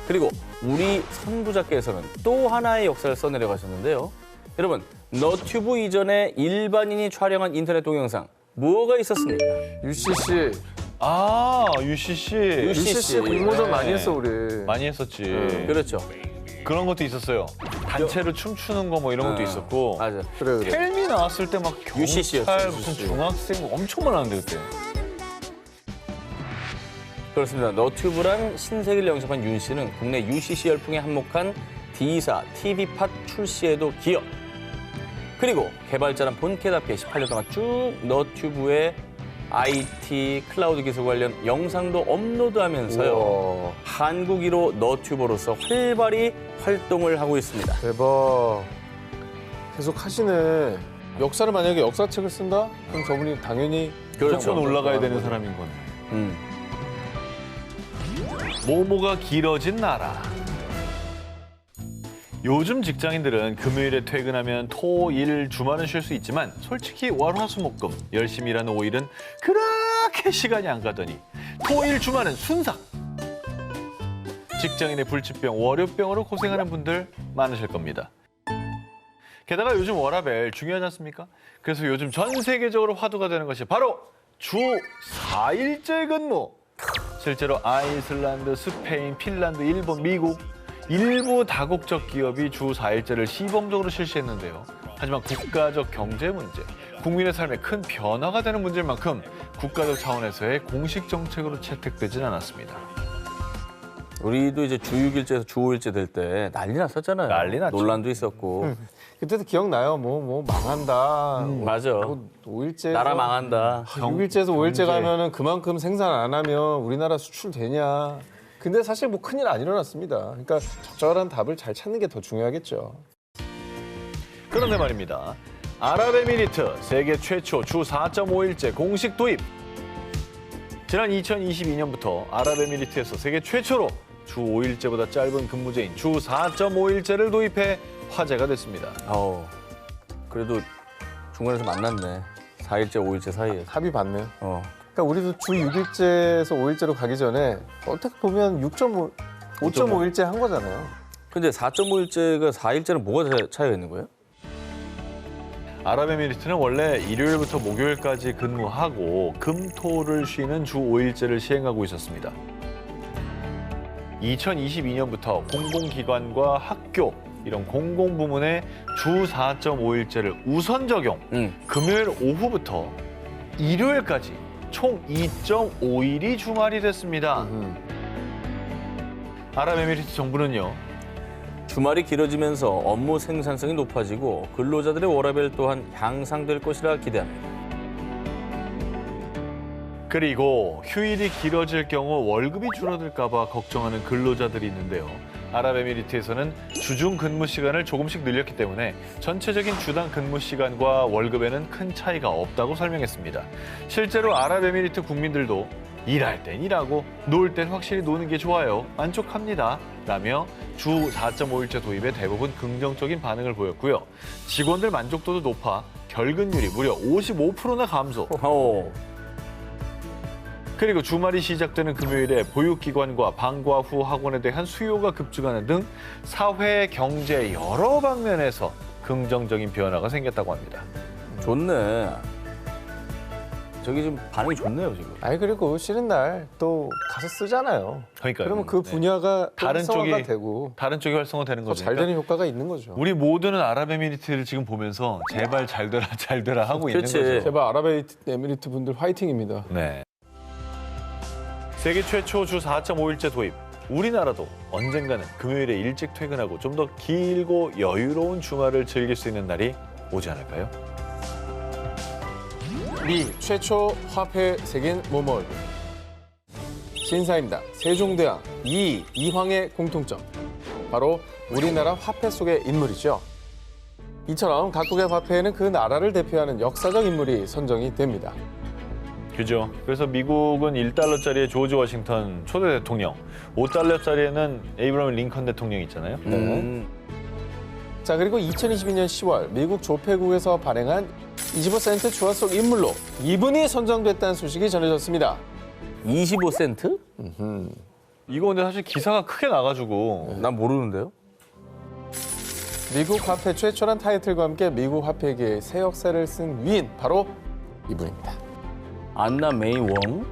그리고 우리 선부자께서는 또 하나의 역사를 써내려 가셨는데요. 여러분, 너튜브 이전에 일반인이 촬영한 인터넷 동영상 뭐가 있었습니까? UCC. 아, UCC. UCC 공모전 많이 했어 우리. 많이 했었지. 그렇죠. 그런 것도 있었어요. 단체로 춤추는 거 뭐 이런 것도 있었고. 맞아. 그래. 텔미 나왔을 때 막 UCC 경찰 였어요, 무슨 중학생 엄청 많았는데 그때. 그렇습니다. 너튜브란 신세계를 영접한 윤 씨는 국내 UCC 열풍에 한몫한 D사, TV팟 출시에도 기여. 그리고 개발자란 본캐답게 18년 동안 쭉 너튜브에 IT, 클라우드 기술 관련 영상도 업로드하면서요. 우와. 한국 1호 너튜버로서 활발히 활동을 하고 있습니다. 대박. 계속 하시네. 역사를 만약에 역사책을 쓴다? 그럼 저분이 당연히 무조건 올라가야 되는 사람인 거네. 모모가 길어진 나라. 요즘 직장인들은 금요일에 퇴근하면 토, 일, 주말은 쉴 수 있지만 솔직히 월, 화, 수, 목, 금 열심히 일하는 5일은 그렇게 시간이 안 가더니 토, 일, 주말은 순삭. 직장인의 불치병, 월요병으로 고생하는 분들 많으실 겁니다. 게다가 요즘 워라밸 중요하지 않습니까? 그래서 요즘 전 세계적으로 화두가 되는 것이 바로 주 4일제 근무. 실제로 아이슬란드, 스페인, 핀란드, 일본, 미국 일부 다국적 기업이 주 4일제를 시범적으로 실시했는데요. 하지만 국가적 경제 문제, 국민의 삶에 큰 변화가 되는 문제인 만큼 국가적 차원에서의 공식 정책으로 채택되진 않았습니다. 우리도 이제 주 6일제에서 주 5일제 될 때 난리 났었잖아요. 난리 났죠. 논란도 있었고. 그때도 기억나요. 뭐 망한다. 맞아. 5일제. 나라 망한다. 6일제에서 5일제 가면은 그만큼 생산 안 하면 우리나라 수출 되냐. 근데 사실 뭐 큰일 안 일어났습니다. 그러니까 적절한 답을 잘 찾는 게 더 중요하겠죠. 그런데 말입니다. 아랍에미리트 세계 최초 주 4.5일제 공식 도입. 지난 2022년부터 아랍에미리트에서 세계 최초로 주 5일제보다 짧은 근무제인 주 4.5일제를 도입해 화제가 됐습니다. 그래도 중간에서 만났네. 4일제, 5일제 사이에. 합의 봤네요. 그러니까 우리도 주 6일제에서 5일제로 가기 전에 어떻게 보면 5.5일제 한 거잖아요. 근데 4.5일제가 4일제는 뭐가 차이가 있는 거예요? 아랍에미리트는 원래 일요일부터 목요일까지 근무하고 금, 토를 쉬는 주 5일제를 시행하고 있었습니다. 2022년부터 공공기관과 학교 이런 공공부문에 주 4.5일제를 우선 적용, 금요일 오후부터 일요일까지 총 2.5일이 주말이 됐습니다. 아랍에미리트 정부는요. 주말이 길어지면서 업무 생산성이 높아지고 근로자들의 워라밸 또한 향상될 것이라 기대합니다. 그리고 휴일이 길어질 경우 월급이 줄어들까 봐 걱정하는 근로자들이 있는데요. 아랍에미리트에서는 주중 근무 시간을 조금씩 늘렸기 때문에 전체적인 주당 근무 시간과 월급에는 큰 차이가 없다고 설명했습니다. 실제로 아랍에미리트 국민들도 일할 땐 일하고 놀 땐 확실히 노는 게 좋아요. 만족합니다. 라며 주 4.5일제 도입에 대부분 긍정적인 반응을 보였고요. 직원들 만족도도 높아 결근율이 무려 55%나 감소. 그리고 주말이 시작되는 금요일에 보육기관과 방과 후 학원에 대한 수요가 급증하는 등 사회, 경제 여러 방면에서 긍정적인 변화가 생겼다고 합니다. 좋네. 저기 좀 반응이 좋네요, 지금. 아니 그리고 쉬는 날 또 가서 쓰잖아요. 그러니까요. 그러면 그 분야가 다른 활성화가 쪽이 되고 다른 쪽이 활성화되는 더 거죠. 잘 되는 효과가 있는 거죠. 우리 모두는 아랍에미리트를 지금 보면서 제발 잘 되라 잘 되라 하고 그렇지. 있는 거죠. 제발 아랍에미리트 분들 화이팅입니다. 네. 세계 최초 주 4.5일제 도입. 우리나라도 언젠가는 금요일에 일찍 퇴근하고 좀 더 길고 여유로운 주말을 즐길 수 있는 날이 오지 않을까요? 미 최초 화폐 새긴 모모 얼굴. 신사입니다. 세종대왕 이황의 공통점. 바로 우리나라 화폐 속의 인물이죠. 이처럼 각국의 화폐에는 그 나라를 대표하는 역사적 인물이 선정이 됩니다. 그죠. 그래서 미국은 1달러짜리에 조지 워싱턴 초대 대통령, 5달러짜리에는 에이브러함 링컨 대통령 있잖아요. 자, 그리고 2022년 10월 미국 조폐국에서 발행한 25센트 주화 속 인물로 이분이 선정됐다는 소식이 전해졌습니다. 25센트? 이거 근데 사실 기사가 크게 나가지고 난 모르는데요. 미국 화폐 최초란 타이틀과 함께 미국 화폐계의 새 역사를 쓴 위인, 바로 이분입니다. 안나 메이 웡?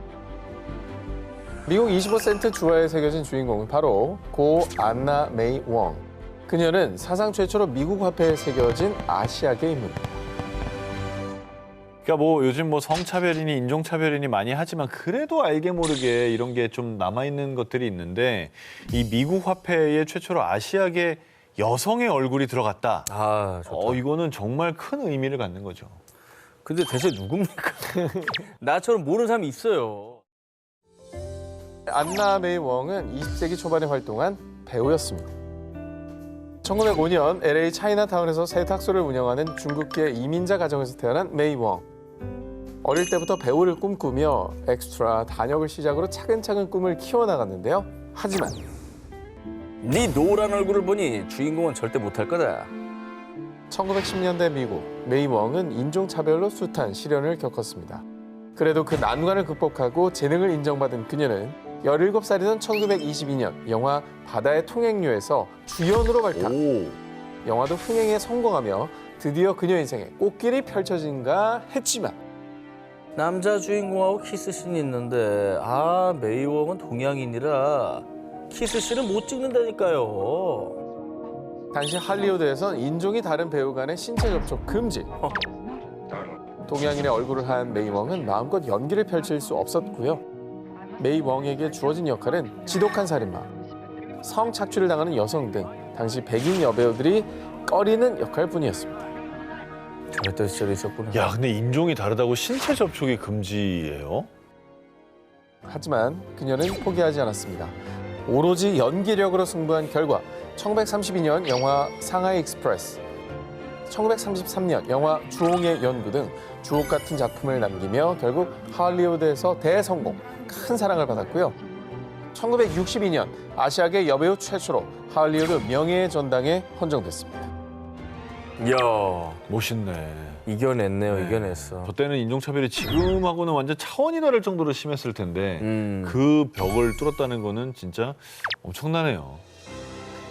미국 25센트 주화에 새겨진 주인공은 바로 고 안나 메이 웡. 그녀는 사상 최초로 미국 화폐에 새겨진 아시아계 인물입니다. 그러니까 뭐 요즘 뭐 성차별이니 인종차별이니 많이 하지만 그래도 알게 모르게 이런 게 좀 남아있는 것들이 있는데 이 미국 화폐에 최초로 아시아계 여성의 얼굴이 들어갔다. 아, 좋다. 이거는 정말 큰 의미를 갖는 거죠. 근데 대체 누굽니까? 나처럼 모르는 사람이 있어요. 안나 메이 웡은 20세기 초반에 활동한 배우였습니다. 1905년 LA 차이나타운에서 세탁소를 운영하는 중국계 이민자 가정에서 태어난 메이 웡. 어릴 때부터 배우를 꿈꾸며 엑스트라, 단역을 시작으로 차근차근 꿈을 키워나갔는데요. 하지만 네 노란 얼굴을 보니 주인공은 절대 못할 거다. 1910년대 미국, 메이 웡은 인종차별로 숱한 시련을 겪었습니다. 그래도 그 난관을 극복하고 재능을 인정받은 그녀는 17살이던 1922년 영화 바다의 통행료에서 주연으로 발탁. 영화도 흥행에 성공하며 드디어 그녀 인생에 꽃길이 펼쳐진가 했지만 남자 주인공하고 키스씬이 있는데 메이 웡은 동양인이라 키스씬을 못 찍는다니까요. 당시 할리우드에선 인종이 다른 배우 간의 신체 접촉 금지. 동양인의 얼굴을 한 메이 웡은 마음껏 연기를 펼칠 수 없었고요. 메이 웡에게 주어진 역할은 지독한 살인마, 성착취를 당하는 여성 등 당시 백인 여배우들이 꺼리는 역할뿐이었습니다. 저랬던 시절이 있었구나. 야, 근데 인종이 다르다고 신체 접촉이 금지예요? 하지만 그녀는 포기하지 않았습니다. 오로지 연기력으로 승부한 결과 1932년 영화 상하이 익스프레스, 1933년 영화 주홍의 연구 등 주옥 같은 작품을 남기며 결국 할리우드에서 대성공, 큰 사랑을 받았고요. 1962년 아시아계 여배우 최초로 할리우드 명예의 전당에 헌정됐습니다. 이야, 멋있네. 이겨냈네요, 이겨냈어. 저 때는 인종차별이 지금하고는 완전 차원이 다를 정도로 심했을 텐데 그 벽을 뚫었다는 거는 진짜 엄청나네요.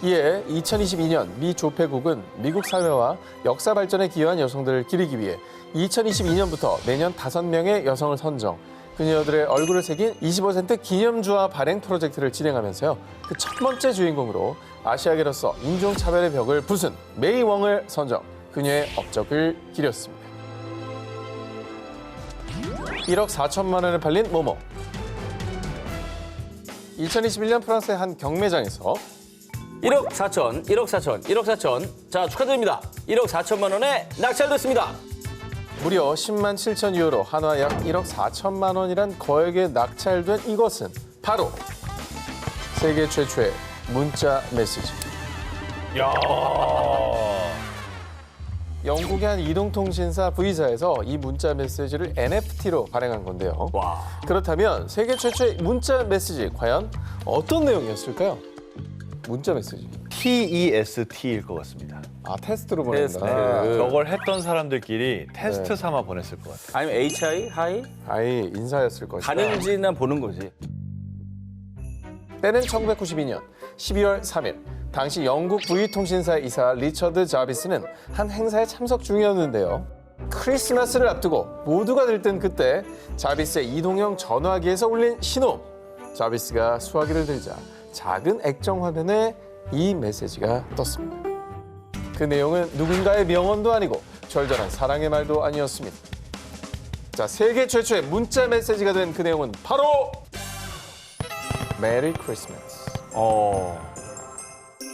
이에 2022년 미 조폐국은 미국 사회와 역사 발전에 기여한 여성들을 기리기 위해 2022년부터 매년 5명의 여성을 선정, 그녀들의 얼굴을 새긴 25센트 기념주화 발행 프로젝트를 진행하면서요. 그 첫 번째 주인공으로 아시아계로서 인종차별의 벽을 부순 메이 웡을 선정, 그녀의 업적을 기렸습니다. 1억 4천만 원에 팔린 모모. 2021년 프랑스의 한 경매장에서 1억 4천, 1억 4천, 1억 4천. 자, 축하드립니다. 1억 4천만 원에 낙찰됐습니다. 무려 10만 7천 유로, 한화 약 1억 4천만 원이란 거액에 낙찰된 이것은 바로 세계 최초의 문자 메시지. 영국의 한 이동통신사 V사에서 이 문자 메시지를 NFT로 발행한 건데요. 와. 그렇다면 세계 최초의 문자 메시지 과연 어떤 내용이었을까요? 문자 메시지. TEST일 것 같습니다. 아, 테스트로 보낸다. 테스트. 저걸 했던 사람들끼리 테스트 네. 삼아 보냈을 것 같아요. 아니면 HI? 하이? 아예 인사였을 것이다. 가는지나 보는 거지. 때는 1992년 12월 3일. 당시 영국 V통신사의 이사 리처드 자비스는 한 행사에 참석 중이었는데요. 크리스마스를 앞두고 모두가 들뜬 그때 자비스의 이동형 전화기에서 울린 신호. 자비스가 수화기를 들자 작은 액정 화면에 이 메시지가 떴습니다. 그 내용은 누군가의 명언도 아니고 절절한 사랑의 말도 아니었습니다. 자, 세계 최초의 문자 메시지가 된 그 내용은 바로 메리 크리스마스.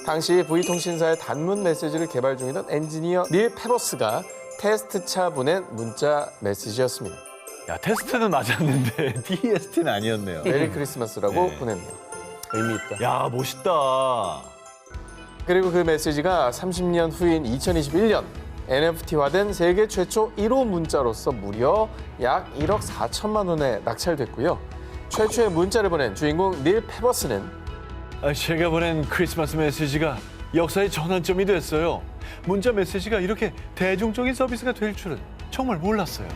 당시 V통신사의 단문 메시지를 개발 중이던 엔지니어 닐 페버스가 테스트차 보낸 문자 메시지였습니다. 야, 테스트는 맞았는데 TEST는 아니었네요. 메리 크리스마스라고 네. 보냈네요. 의미 있다. 야, 멋있다. 그리고 그 메시지가 30년 후인 2021년 NFT화된 세계 최초 1호 문자로서 무려 약 1억 4천만 원에 낙찰됐고요. 최초의 문자를 보낸 주인공 닐 페버스는 제가 보낸 크리스마스 메시지가 역사의 전환점이 됐어요. 문자 메시지가 이렇게 대중적인 서비스가 될 줄은 정말 몰랐어요.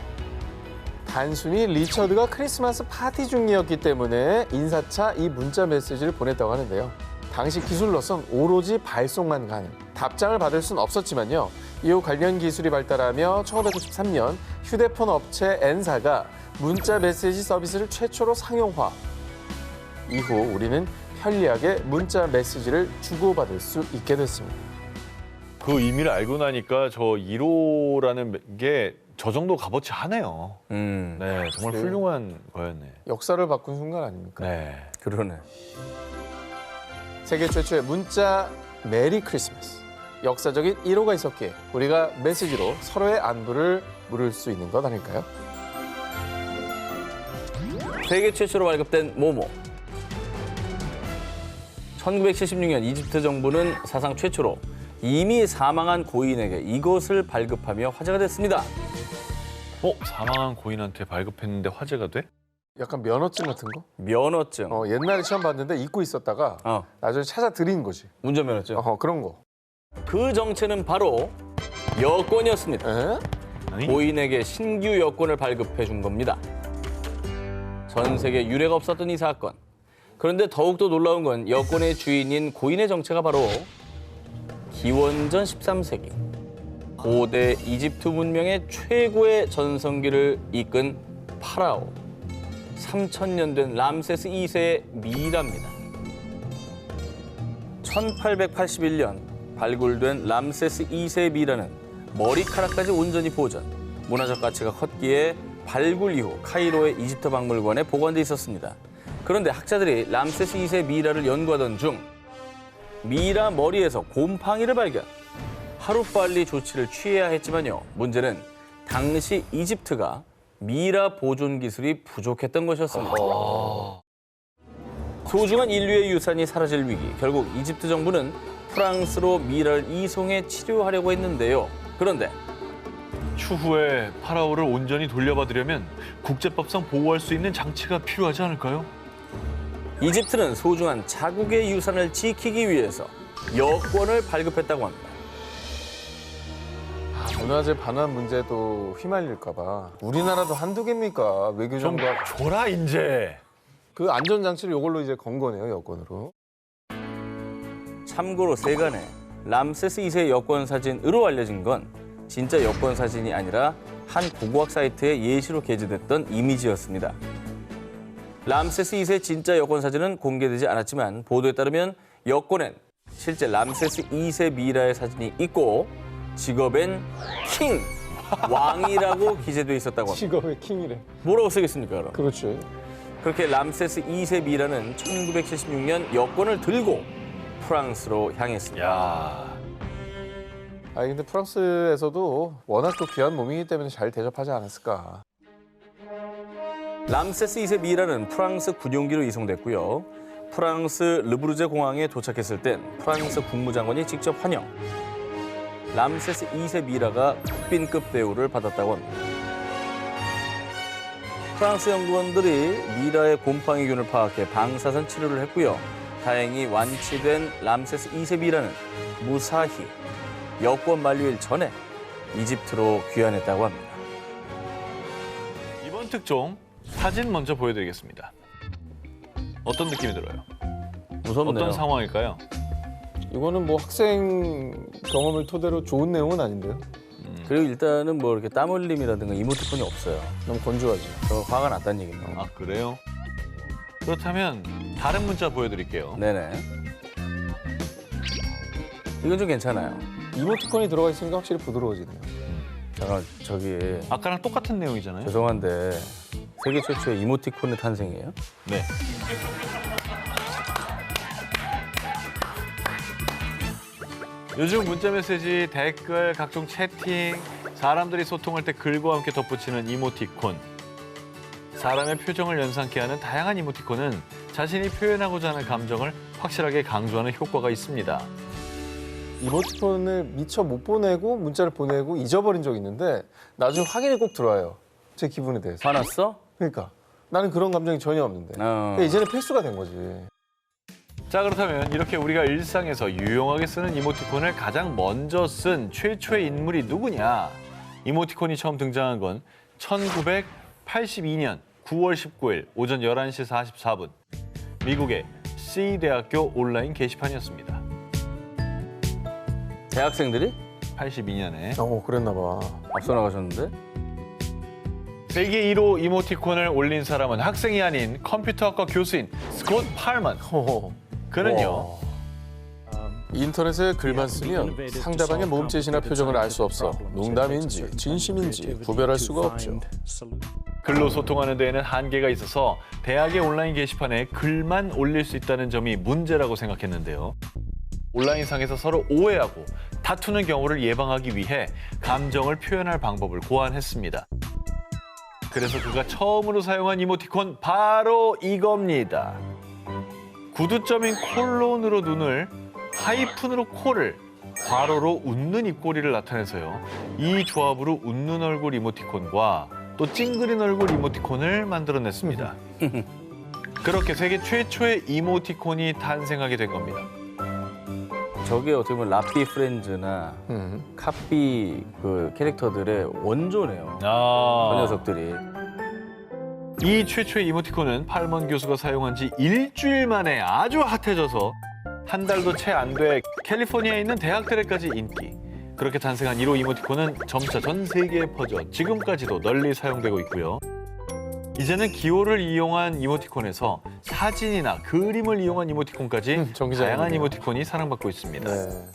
단순히 리처드가 크리스마스 파티 중이었기 때문에 인사차 이 문자 메시지를 보냈다고 하는데요. 당시 기술로선 오로지 발송만 가능, 답장을 받을 순 없었지만요. 이후 관련 기술이 발달하며 1993년 휴대폰 업체 N사가 문자 메시지 서비스를 최초로 상용화. 이후 우리는 편리하게 문자 메시지를 주고받을 수 있게 됐습니다. 그 의미를 알고 나니까 저 1호라는 게 저 정도 값어치 하네요. 네, 정말 훌륭한 거였네. 역사를 바꾼 순간 아닙니까? 네. 그러네. 세계 최초의 문자 메리 크리스마스. 역사적인 1호가 있었기에 우리가 메시지로 서로의 안부를 물을 수 있는 것 아닐까요? 세계 최초로 발급된 모모. 1976년 이집트 정부는 사상 최초로 이미 사망한 고인에게 이것을 발급하며 화제가 됐습니다. 사망한 고인한테 발급했는데 화제가 돼? 약간 면허증 같은 거? 면허증. 옛날에 처음 봤는데 잊고 있었다가 나중에 찾아 드린 거지. 운전면허증. 그런 거. 그 정체는 바로 여권이었습니다. 아니? 고인에게 신규 여권을 발급해 준 겁니다. 전 세계 유례가 없었던 이 사건. 그런데 더욱더 놀라운 건 여권의 주인인 고인의 정체가 바로 기원전 13세기. 고대 이집트 문명의 최고의 전성기를 이끈 파라오. 3000년 된 람세스 2세의 미라입니다. 1881년 발굴된 람세스 2세의 미라는 머리카락까지 온전히 보존, 문화적 가치가 컸기에 발굴 이후 카이로의 이집트 박물관에 보관돼 있었습니다. 그런데 학자들이 람세스 2세 미라를 연구하던 중 미라 머리에서 곰팡이를 발견. 하루빨리 조치를 취해야 했지만요. 문제는 당시 이집트가 미라 보존 기술이 부족했던 것이었습니다. 소중한 인류의 유산이 사라질 위기. 결국 이집트 정부는 프랑스로 미라를 이송해 치료하려고 했는데요. 그런데 추후에 파라오를 온전히 돌려받으려면 국제법상 보호할 수 있는 장치가 필요하지 않을까요? 이집트는 소중한 자국의 유산을 지키기 위해서 여권을 발급했다고 합니다. 문화재 반환 문제도 휘말릴까 봐. 우리나라도 한두 개입니까? 좀 외교장관. 줘라, 이제. 그 안전장치를 이걸로 이제 건 거네요, 여권으로. 참고로 세간에 람세스 2세 여권 사진으로 알려진 건 진짜 여권 사진이 아니라 한 고고학 사이트에 예시로 게재됐던 이미지였습니다. 람세스 2세 진짜 여권 사진은 공개되지 않았지만 보도에 따르면 여권엔 실제 람세스 2세 미라의 사진이 있고 직업엔 킹, 왕이라고 기재돼 있었다고 합니다. 직업의 킹이래. 뭐라고 쓰겠습니까, 그럼? 그렇지. 그렇게 람세스 2세 미라는 1976년 여권을 들고 프랑스로 향했습니다. 야. 아니 근데 프랑스에서도 워낙 또 귀한 몸이기 때문에 잘 대접하지 않았을까. 람세스 2세 미라는 프랑스 군용기로 이송됐고요. 프랑스 르브르제 공항에 도착했을 땐 프랑스 국무장관이 직접 환영. 람세스 2세 미라가 국빈급 대우를 받았다고 합니다. 프랑스 연구원들이 미라의 곰팡이균을 파악해 방사선 치료를 했고요. 다행히 완치된 람세스 2세 미라는 무사히 여권 만료일 전에 이집트로 귀환했다고 합니다. 이번 특종 사진 먼저 보여드리겠습니다. 어떤 느낌이 들어요? 무섭네요. 어떤 상황일까요? 이거는 뭐 학생 경험을 토대로 좋은 내용은 아닌데요. 그리고 일단은 뭐 이렇게 땀 흘림이라든가 이모티콘이 없어요. 너무 건조하지. 저 화가 났다는 얘기입니다. 아, 그래요? 그렇다면 다른 문자 보여드릴게요. 네네. 이건 좀 괜찮아요. 이모티콘이 들어가 있으니까 확실히 부드러워지네요. 잠깐 저기 아까랑 똑같은 내용이잖아요. 죄송한데 세계 최초의 이모티콘의 탄생이에요? 네. 요즘 문자 메시지, 댓글, 각종 채팅, 사람들이 소통할 때 글과 함께 덧붙이는 이모티콘. 사람의 표정을 연상케 하는 다양한 이모티콘은 자신이 표현하고자 하는 감정을 확실하게 강조하는 효과가 있습니다. 이모티콘을 미처 못 보내고 문자를 보내고 잊어버린 적이 있는데 나중에 확인이 꼭 들어와요. 제 기분에 대해서. 화났어? 그러니까 나는 그런 감정이 전혀 없는데. 어. 그러니까 이제는 필수가 된 거지. 자, 그렇다면 이렇게 우리가 일상에서 유용하게 쓰는 이모티콘을 가장 먼저 쓴 최초의 인물이 누구냐? 이모티콘이 처음 등장한 건 1982년 9월 19일 오전 11시 44분 미국의 C대학교 온라인 게시판이었습니다. 대학생들이? 82년에 그랬나 봐. 앞서 나가셨는데? 세계 1호 이모티콘을 올린 사람은 학생이 아닌 컴퓨터학과 교수인 스콧 팔먼. 그는요. 인터넷에 글만 쓰면 상대방의 몸짓이나 표정을 알 수 없어 농담인지 진심인지 구별할 수가 없죠. 글로 소통하는 데에는 한계가 있어서 대학의 온라인 게시판에 글만 올릴 수 있다는 점이 문제라고 생각했는데요. 온라인상에서 서로 오해하고 다투는 경우를 예방하기 위해 감정을 표현할 방법을 고안했습니다. 그래서 그가 처음으로 사용한 이모티콘 바로 이겁니다. 구두점인 콜론으로 눈을, 하이픈으로 코를, 괄호로 웃는 입꼬리를 나타내서요. 이 조합으로 웃는 얼굴 이모티콘과 또 찡그린 얼굴 이모티콘을 만들어냈습니다. 그렇게 세계 최초의 이모티콘이 탄생하게 된 겁니다. 저게 어떻게 보면 라삐 프렌즈나 카삐 그 캐릭터들의 원조네요. 그 녀석들이. 이 최초의 이모티콘은 팔먼 교수가 사용한 지 일주일 만에 아주 핫해져서 한 달도 채 안 돼 캘리포니아에 있는 대학들에까지 인기. 그렇게 탄생한 1호 이모티콘은 점차 전 세계에 퍼져 지금까지도 널리 사용되고 있고요. 이제는 기호를 이용한 이모티콘에서 사진이나 그림을 이용한 이모티콘까지 다양한 이모티콘이 사랑받고 있습니다. 네.